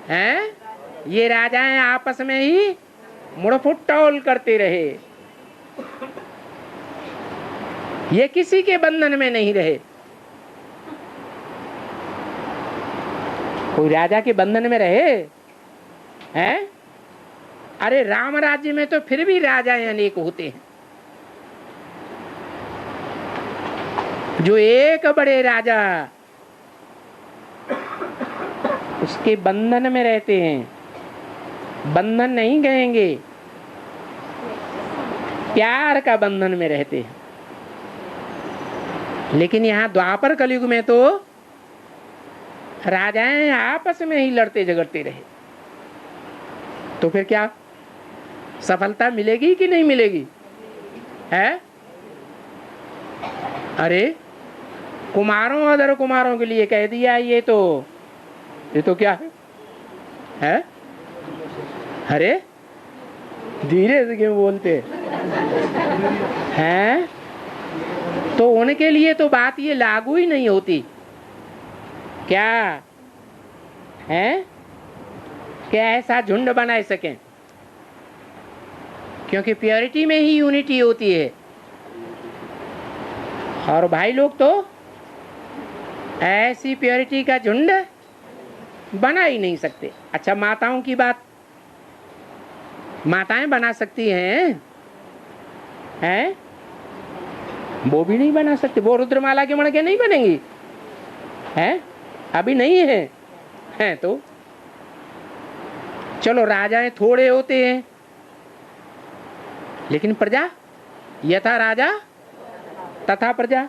हैं? ये राजाएं आपस में ही मुड़फुट टोल करते रहे, ये किसी के बंधन में नहीं रहे। कोई राजा के बंधन में रहे हैं? अरे राम राज्य में तो फिर भी राजाएं अनेक होते हैं। जो एक बड़े राजा उसके बंधन में रहते हैं, बंधन नहीं कहेंगे, प्यार का बंधन में रहते हैं। लेकिन यहाँ द्वापर कलयुग में तो राजाएं आपस में ही लड़ते झगड़ते रहे। तो फिर क्या सफलता मिलेगी कि नहीं मिलेगी? है? अरे कुमारों अदर कुमारों के लिए कह दिया, ये तो क्या है? अरे धीरे से क्यों बोलते हैं? तो उनके लिए तो बात ये लागू ही नहीं होती। क्या है? क्या ऐसा झुंड बना सकें? क्योंकि प्योरिटी में ही यूनिटी होती है। और भाई लोग तो ऐसी प्योरिटी का झुंड बना ही नहीं सकते। अच्छा, माताओं की बात, माताएं बना सकती हैं? हैं? वो भी नहीं बना सकते। वो रुद्रमाला के मणके नहीं बनेंगी? हैं? अभी नहीं है। हैं तो चलो, राजाएं थोड़े होते हैं, लेकिन प्रजा यथा राजा तथा प्रजा।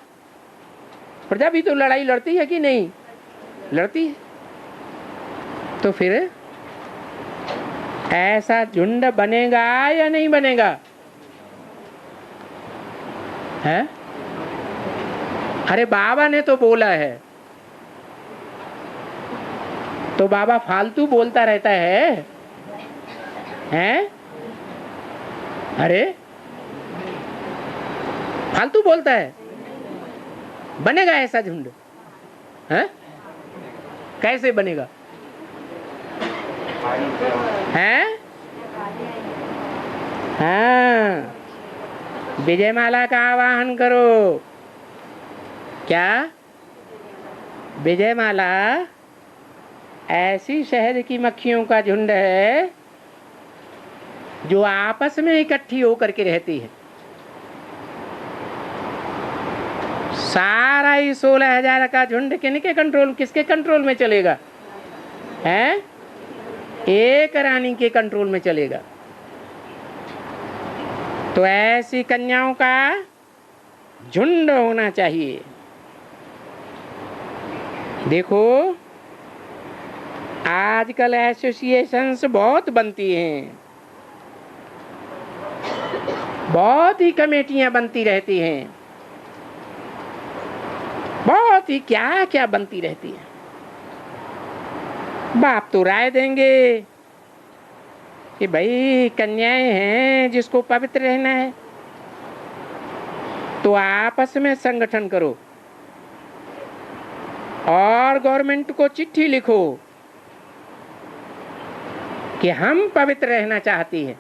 प्रजा भी तो लड़ाई लड़ती है कि नहीं? लड़ती है। तो फिर ऐसा झुंड बनेगा या नहीं बनेगा? है? अरे बाबा ने तो बोला है, तो बाबा फालतू बोलता रहता है? हैं? अरे फालतू बोलता है। बनेगा ऐसा झुंड? हैं? कैसे बनेगा? हैं? हाँ, विजयमाला का आवाहन करो। क्या? विजयमाला ऐसी शहद की मक्खियों का झुंड है जो आपस में इकट्ठी होकर के रहती है। सारा ही 16,000 का झुंड किनके कंट्रोल, किसके कंट्रोल में चलेगा? है एक रानी के कंट्रोल में चलेगा। तो ऐसी कन्याओं का झुंड होना चाहिए। देखो आजकल एसोसिएशंस बहुत बनती हैं, बहुत ही कमेटियां बनती रहती हैं, बहुत ही क्या क्या बनती रहती है। बाप तो राय देंगे कि भाई कन्याएं हैं, जिसको पवित्र रहना है तो आपस में संगठन करो और गवर्नमेंट को चिट्ठी लिखो कि हम पवित्र रहना चाहती हैं।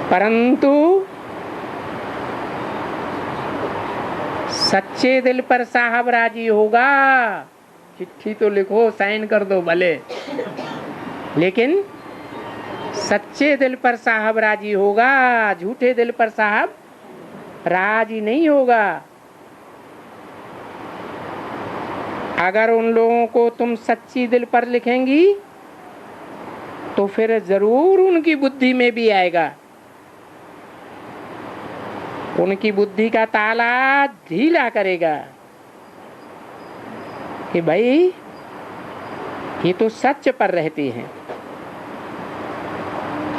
परंतु सच्चे दिल पर साहब राजी होगा। चिट्ठी तो लिखो, साइन कर दो भले, लेकिन सच्चे दिल पर साहब राजी होगा, झूठे दिल पर साहब राजी नहीं होगा। अगर उन लोगों को तुम सच्ची दिल पर लिखेंगी तो फिर जरूर उनकी बुद्धि में भी आएगा, उनकी बुद्धि का ताला ढीला करेगा कि भाई ये तो सच पर रहती हैं,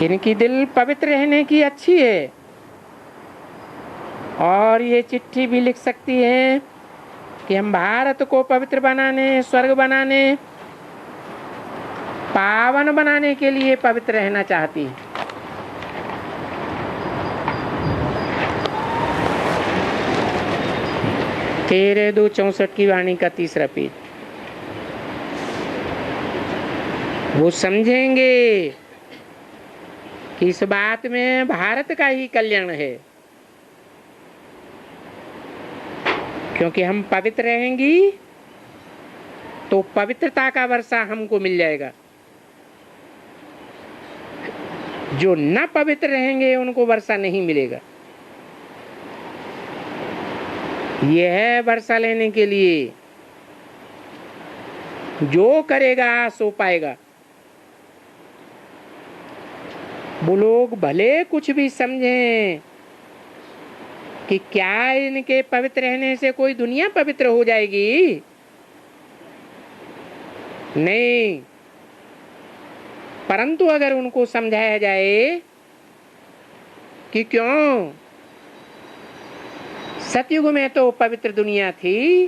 इनकी दिल पवित्र रहने की अच्छी है और ये चिट्ठी भी लिख सकती हैं कि हम भारत को पवित्र बनाने, स्वर्ग बनाने, पावन बनाने के लिए पवित्र रहना चाहती है। 13/2/64 की वाणी का 3रा पेज। वो समझेंगे कि इस बात में भारत का ही कल्याण है, क्योंकि हम पवित्र रहेंगी तो पवित्रता का वर्षा हमको मिल जाएगा। जो न पवित्र रहेंगे उनको वर्षा नहीं मिलेगा। यह है वर्षा लेने के लिए, जो करेगा सो पाएगा। वो लोग भले कुछ भी समझें कि क्या इनके पवित्र रहने से कोई दुनिया पवित्र हो जाएगी, नहीं। परंतु अगर उनको समझाया जाए कि क्यों सतयुग में तो पवित्र दुनिया थी,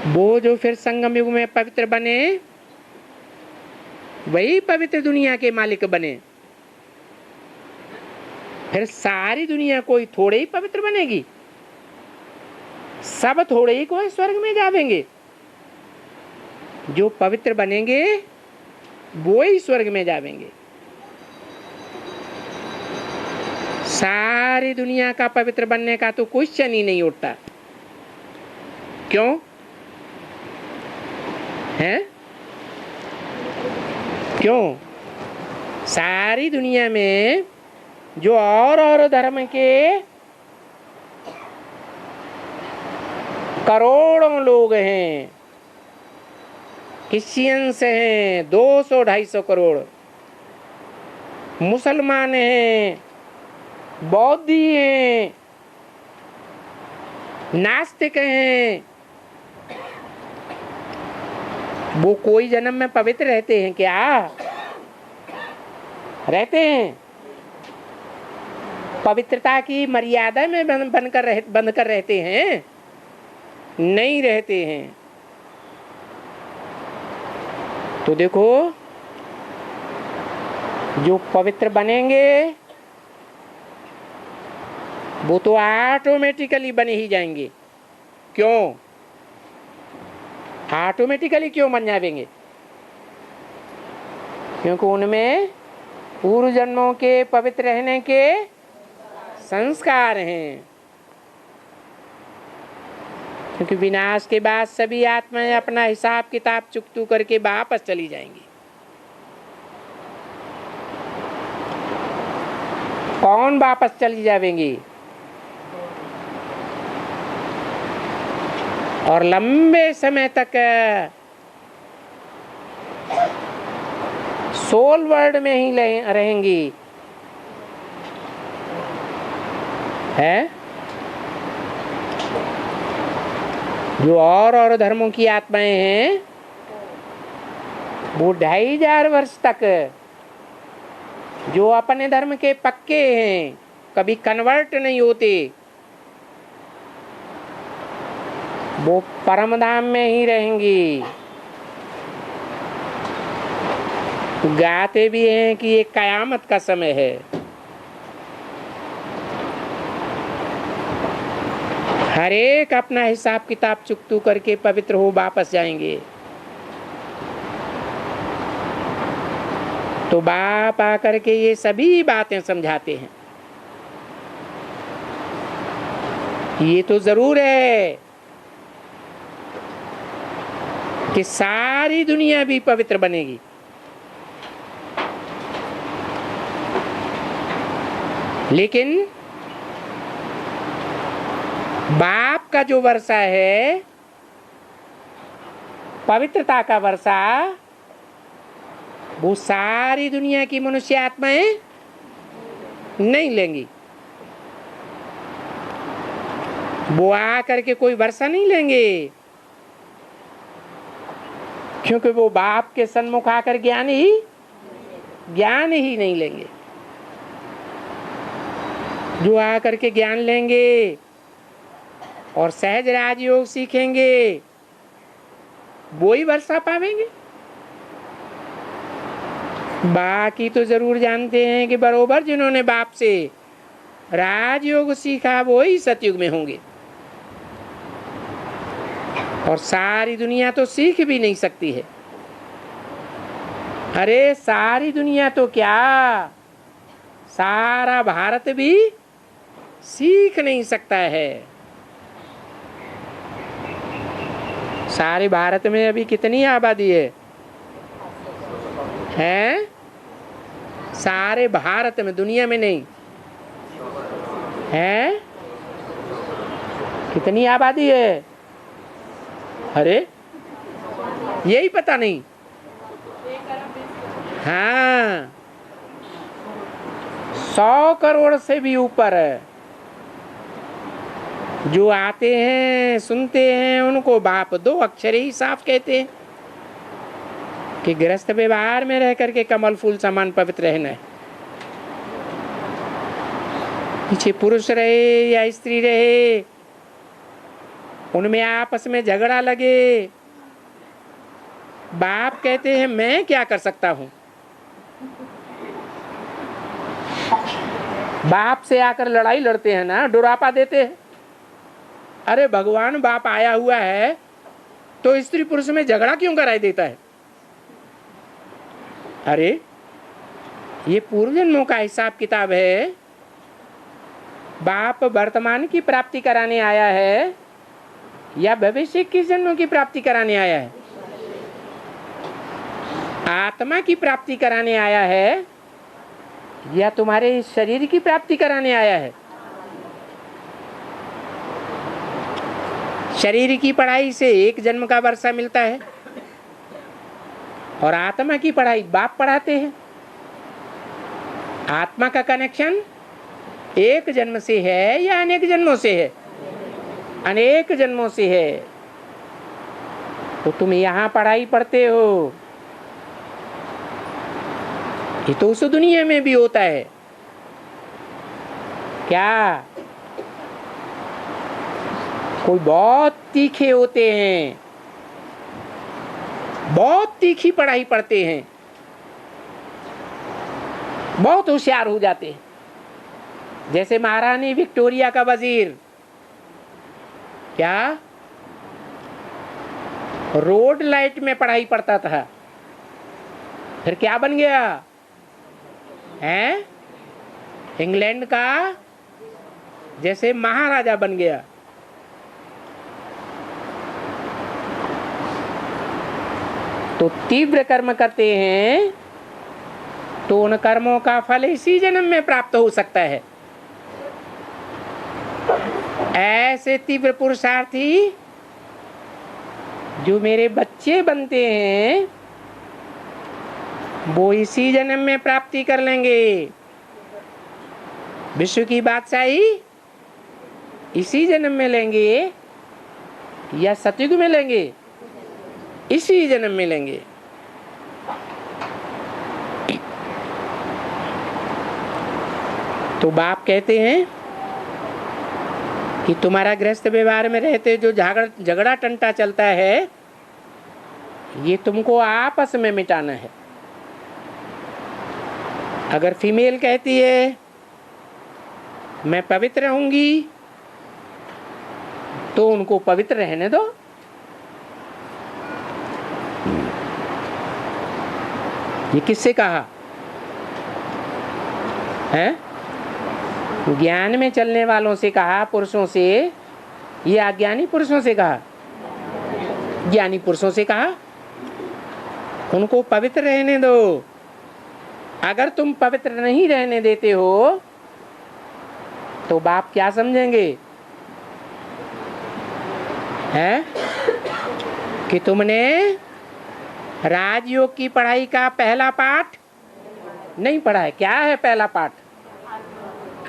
वो जो फिर संगम युग में पवित्र बने वही पवित्र दुनिया के मालिक बने, फिर सारी दुनिया कोई थोड़े ही पवित्र बनेगी, सब थोड़े ही कोई स्वर्ग में जावेंगे। जो पवित्र बनेंगे वो ही स्वर्ग में जावेंगे। सारी दुनिया का पवित्र बनने का तो क्वेश्चन ही नहीं उठता। क्यों है? क्यों? सारी दुनिया में जो और धर्म के करोड़ों लोग हैं, क्रिश्चियंस हैं 200-250 करोड़, मुसलमान हैं, बौद्धी हैं, नास्तिक हैं, वो कोई जन्म में पवित्र रहते हैं क्या? रहते हैं? पवित्रता की मर्यादा में बंद कर रहते हैं? नहीं रहते हैं। तो देखो, जो पवित्र बनेंगे वो तो ऑटोमेटिकली बने ही जाएंगे। क्यों? ऑटोमेटिकली क्यों बन जाएंगे? क्योंकि उनमें पूर्व जन्मों के पवित्र रहने के संस्कार हैं। क्योंकि विनाश के बाद सभी आत्माएं अपना हिसाब किताब चुकतू करके वापस चली जाएंगी। कौन वापस चली जाएंगी? और लंबे समय तक सोल वर्ल्ड में ही रहेंगी, है? जो और धर्मों की आत्माएं हैं वो 2500 वर्ष तक जो अपने धर्म के पक्के हैं, कभी कन्वर्ट नहीं होते, वो परमधाम में ही रहेंगी। गाते भी हैं कि ये कयामत का समय है। हर एक अपना हिसाब किताब चुकतू करके पवित्र हो वापस जाएंगे। तो बाप आकर के ये सभी बातें समझाते हैं। ये तो जरूर है कि सारी दुनिया भी पवित्र बनेगी, लेकिन बाप का जो वर्षा है, पवित्रता का वर्षा, वो सारी दुनिया की मनुष्य आत्माएं नहीं लेंगी। वो आकर के कोई वर्षा नहीं लेंगे, क्योंकि वो बाप के सन्मुख आकर ज्ञान ही नहीं लेंगे। जो आकर के ज्ञान लेंगे और सहज राजयोग सीखेंगे, वो ही वर्षा पावेंगे। बाकी तो जरूर जानते हैं कि बरोबर जिन्होंने बाप से राजयोग सीखा वो ही सतयुग में होंगे, और सारी दुनिया तो सीख भी नहीं सकती है। अरे सारी दुनिया तो क्या, सारा भारत भी सीख नहीं सकता है। सारे भारत में अभी कितनी आबादी है? हैं? सारे भारत में, दुनिया में नहीं है? कितनी आबादी है? अरे यही पता नहीं। हाँ, 100 करोड़ से भी ऊपर है। जो आते हैं सुनते हैं उनको बाप 2 अक्षर ही साफ कहते हैं कि गृहस्थ व्यवहार में रह करके कमल फूल समान पवित्र रहना है। पीछे पुरुष रहे या स्त्री रहे, उनमें आपस में झगड़ा लगे, बाप कहते हैं मैं क्या कर सकता हूं। बाप से आकर लड़ाई लड़ते हैं ना, डुरापा देते हैं। अरे भगवान बाप आया हुआ है तो स्त्री पुरुष में झगड़ा क्यों कराई देता है? अरे ये पूर्व जन्मों का हिसाब किताब है। बाप वर्तमान की प्राप्ति कराने आया है या भविष्य की जन्मों की प्राप्ति कराने आया है? आत्मा की प्राप्ति कराने आया है या तुम्हारे शरीर की प्राप्ति कराने आया है? शरीर की पढ़ाई से 1 जन्म का वर्षा मिलता है और आत्मा की पढ़ाई बाप पढ़ाते हैं। आत्मा का कनेक्शन 1 जन्म से है या अनेक जन्मों से है? अनेक जन्मों से है। तो तुम यहाँ पढ़ाई पढ़ते हो, ये तो उस दुनिया में भी होता है क्या? कोई बहुत तीखे होते हैं, बहुत तीखी पढ़ाई पढ़ते हैं, बहुत होशियार हो जाते हैं। जैसे महारानी विक्टोरिया का वजीर, क्या रोड लाइट में पढ़ाई पढ़ता था, फिर क्या बन गया है? इंग्लैंड का जैसे महाराजा बन गया। तो तीव्र कर्म करते हैं तो उन कर्मों का फल इसी जन्म में प्राप्त हो सकता है। ऐसे तीव्र पुरुषार्थी जो मेरे बच्चे बनते हैं वो इसी जन्म में प्राप्ति कर लेंगे। विश्व की बादशाही इसी जन्म में लेंगे या सतयुग में लेंगे? इसी जन्म में लेंगे। तो बाप कहते हैं कि तुम्हारा गृहस्थ व्यवहार में रहते जो झगड़ा टंटा चलता है ये तुमको आपस में मिटाना है। अगर फीमेल कहती है मैं पवित्र रहूंगी तो उनको पवित्र रहने दो। ये किससे कहा है? ज्ञान में चलने वालों से कहा, पुरुषों से, या अज्ञानी पुरुषों से कहा? ज्ञानी पुरुषों से कहा उनको पवित्र रहने दो। अगर तुम पवित्र नहीं रहने देते हो तो बाप क्या समझेंगे है कि तुमने राजयोग की पढ़ाई का पहला पाठ नहीं पढ़ा है। क्या है पहला पाठ?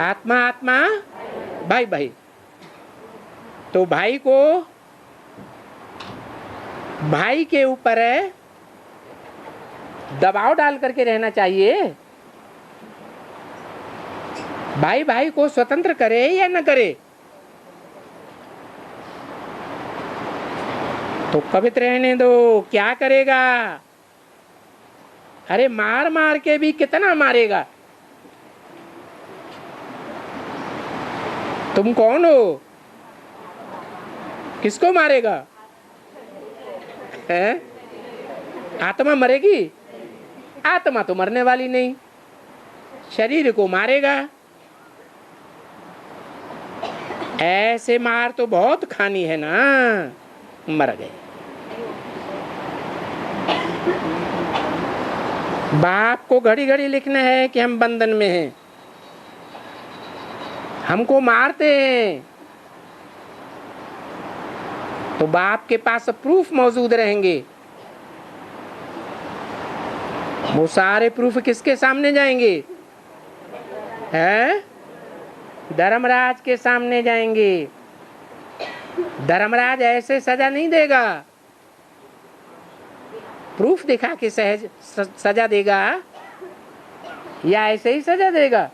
आत्मा आत्मा भाई भाई। तो भाई को भाई के ऊपर दबाव डाल करके रहना चाहिए। भाई भाई को स्वतंत्र करे या न करे। तो पवित्र रहने दो। क्या करेगा? अरे मार मार के भी कितना मारेगा? तुम कौन हो? किसको मारेगा? है? आत्मा मरेगी? आत्मा तो मरने वाली नहीं, शरीर को मारेगा। ऐसे मार तो बहुत खानी है ना, मर गए। बाप को घड़ी घड़ी लिखना है कि हम बंधन में हैं, हमको मारते हैं। तो बाप के पास प्रूफ मौजूद रहेंगे। वो सारे प्रूफ किसके सामने जाएंगे? हैं? धर्मराज के सामने जाएंगे। धर्मराज ऐसे सजा नहीं देगा, प्रूफ दिखा के सहज सजा देगा, या ऐसे ही सजा देगा?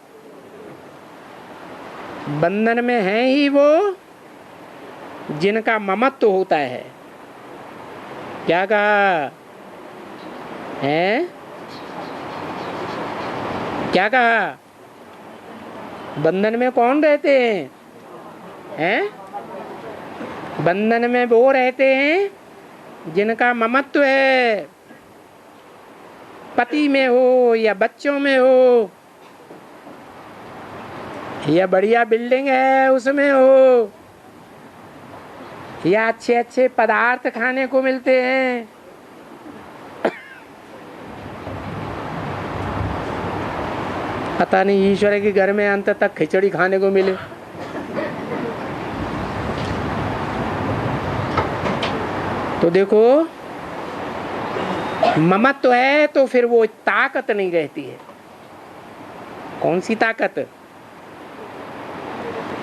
बंधन में है ही वो जिनका ममत्व होता है। क्या कहा है? क्या कहा? बंधन में कौन रहते हैं? हैं? बंधन में वो रहते हैं जिनका ममत्व है, पति में हो या बच्चों में हो या बढ़िया बिल्डिंग है उसमें हो या अच्छे अच्छे पदार्थ खाने को मिलते हैं। पता नहीं ईश्वर के घर में अंत तक खिचड़ी खाने को मिले। तो देखो ममत्व है तो फिर वो ताकत नहीं रहती है। कौन सी ताकत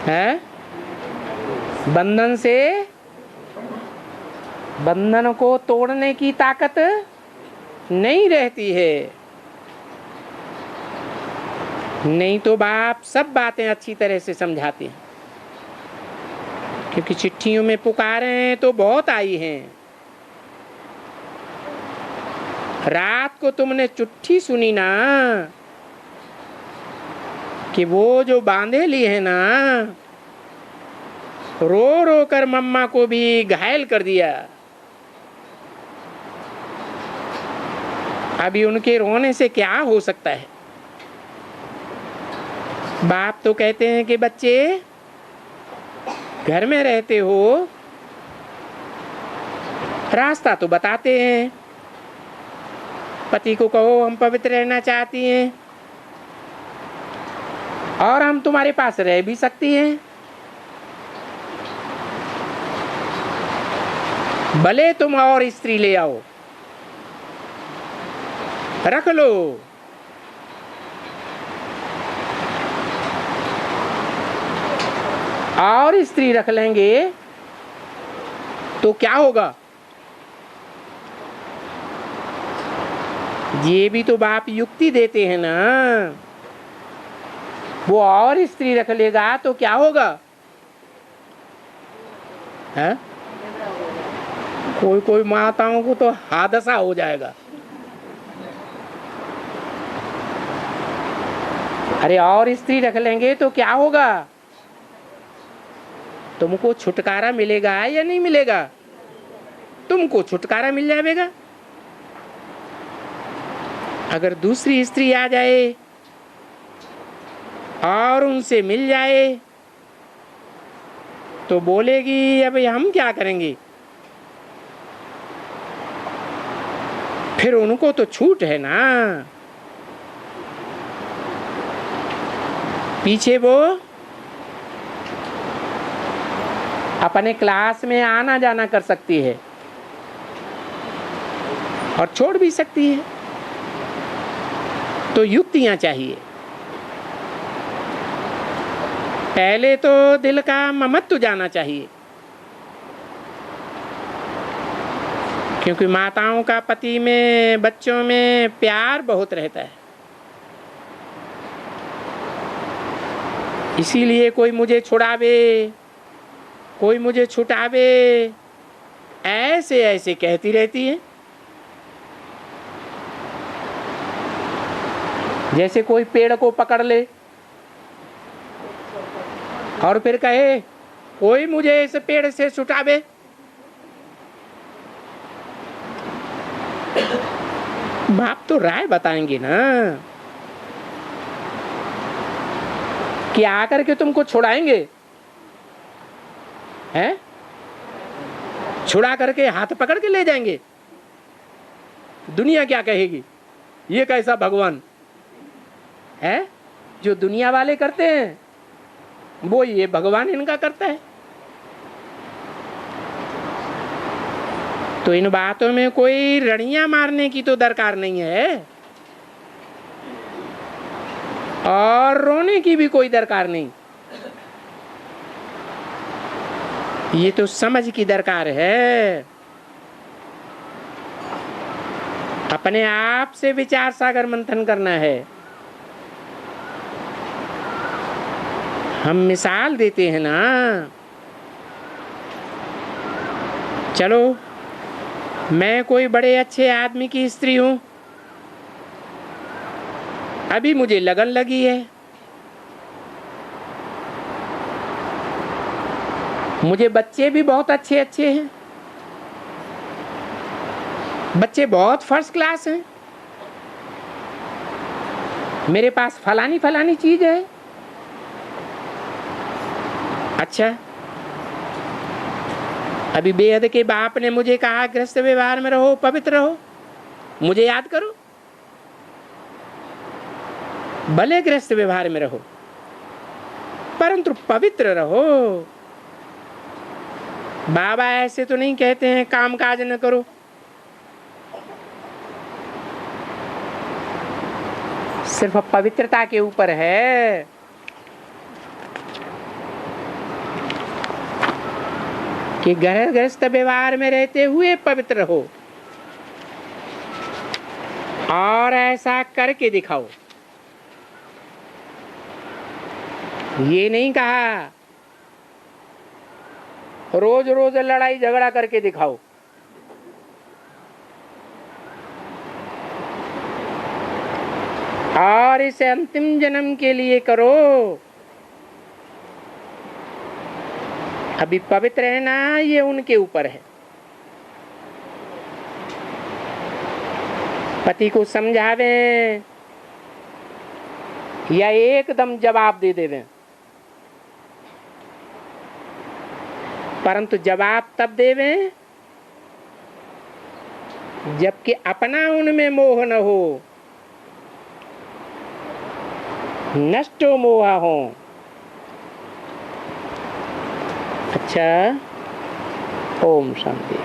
है? बंधन से, बंधन को तोड़ने की ताकत नहीं रहती है। नहीं तो बाप सब बातें अच्छी तरह से समझाते हैं, क्योंकि चिट्ठियों में पुकारे हैं तो बहुत आई हैं। रात को तुमने चिट्ठी सुनी ना कि वो जो बांधे लिए है ना, रो रो कर मम्मा को भी घायल कर दिया। अभी उनके रोने से क्या हो सकता है? बाप तो कहते हैं कि बच्चे घर में रहते हो, रास्ता तो बताते हैं, पति को कहो हम पवित्र रहना चाहती हैं और हम तुम्हारे पास रह भी सकती हैं, भले तुम और स्त्री ले आओ, रख लो। और स्त्री रख लेंगे तो क्या होगा? ये भी तो बाप युक्ति देते हैं ना। वो और स्त्री रख लेगा तो क्या होगा? है? कोई कोई माताओं को तो हादसा हो जाएगा। अरे और स्त्री रख लेंगे तो क्या होगा? तुमको छुटकारा मिलेगा या नहीं मिलेगा? तुमको छुटकारा मिल जाएगा। अगर दूसरी स्त्री आ जाए और उनसे मिल जाए तो बोलेगी अब हम क्या करेंगे? फिर उनको तो छूट है ना। पीछे वो अपने क्लास में आना जाना कर सकती है और छोड़ भी सकती है। तो युक्तियां चाहिए। पहले तो दिल का ममत्व जाना चाहिए, क्योंकि माताओं का पति में, बच्चों में प्यार बहुत रहता है। इसीलिए कोई मुझे छुड़ावे, कोई मुझे छुटावे, ऐसे ऐसे कहती रहती है। जैसे कोई पेड़ को पकड़ ले और फिर कहे कोई मुझे इस पेड़ से छुटावे। बाप तो राय बताएंगे ना कि आकर के तुमको छुड़ाएंगे, हैं? छुड़ा करके हाथ पकड़ के ले जाएंगे। दुनिया क्या कहेगी? ये कैसा भगवान है? जो दुनिया वाले करते हैं वो ये भगवान इनका करता है। तो इन बातों में कोई रणियां मारने की तो दरकार नहीं है और रोने की भी कोई दरकार नहीं। ये तो समझ की दरकार है। अपने आप से विचार सागर मंथन करना है। हम मिसाल देते हैं ना। चलो मैं कोई बड़े अच्छे आदमी की स्त्री हूं, अभी मुझे लगन लगी है, मुझे बच्चे भी बहुत अच्छे अच्छे हैं, बच्चे बहुत फर्स्ट क्लास हैं, मेरे पास फलानी फलानी चीज है। अच्छा, अभी बेहद के बाप ने मुझे कहा गृहस्थ व्यवहार में रहो, पवित्र रहो, मुझे याद करो। भले गृहस्थ व्यवहार में रहो परंतु पवित्र रहो। बाबा ऐसे तो नहीं कहते हैं काम काज न करो। सिर्फ पवित्रता के ऊपर है। कि गृहस्थ व्यवहार में रहते हुए पवित्र रहो और ऐसा करके दिखाओ। ये नहीं कहा रोज रोज लड़ाई झगड़ा करके दिखाओ। और इसे अंतिम जन्म के लिए करो। अभी पवित्र रहना ये उनके ऊपर है। पति को समझावे या एकदम जवाब दे देवे, परंतु जवाब तब देवे जबकि अपना उनमें मोह न हो, नष्टो मोहा हो। अच्छा, ओम शांति।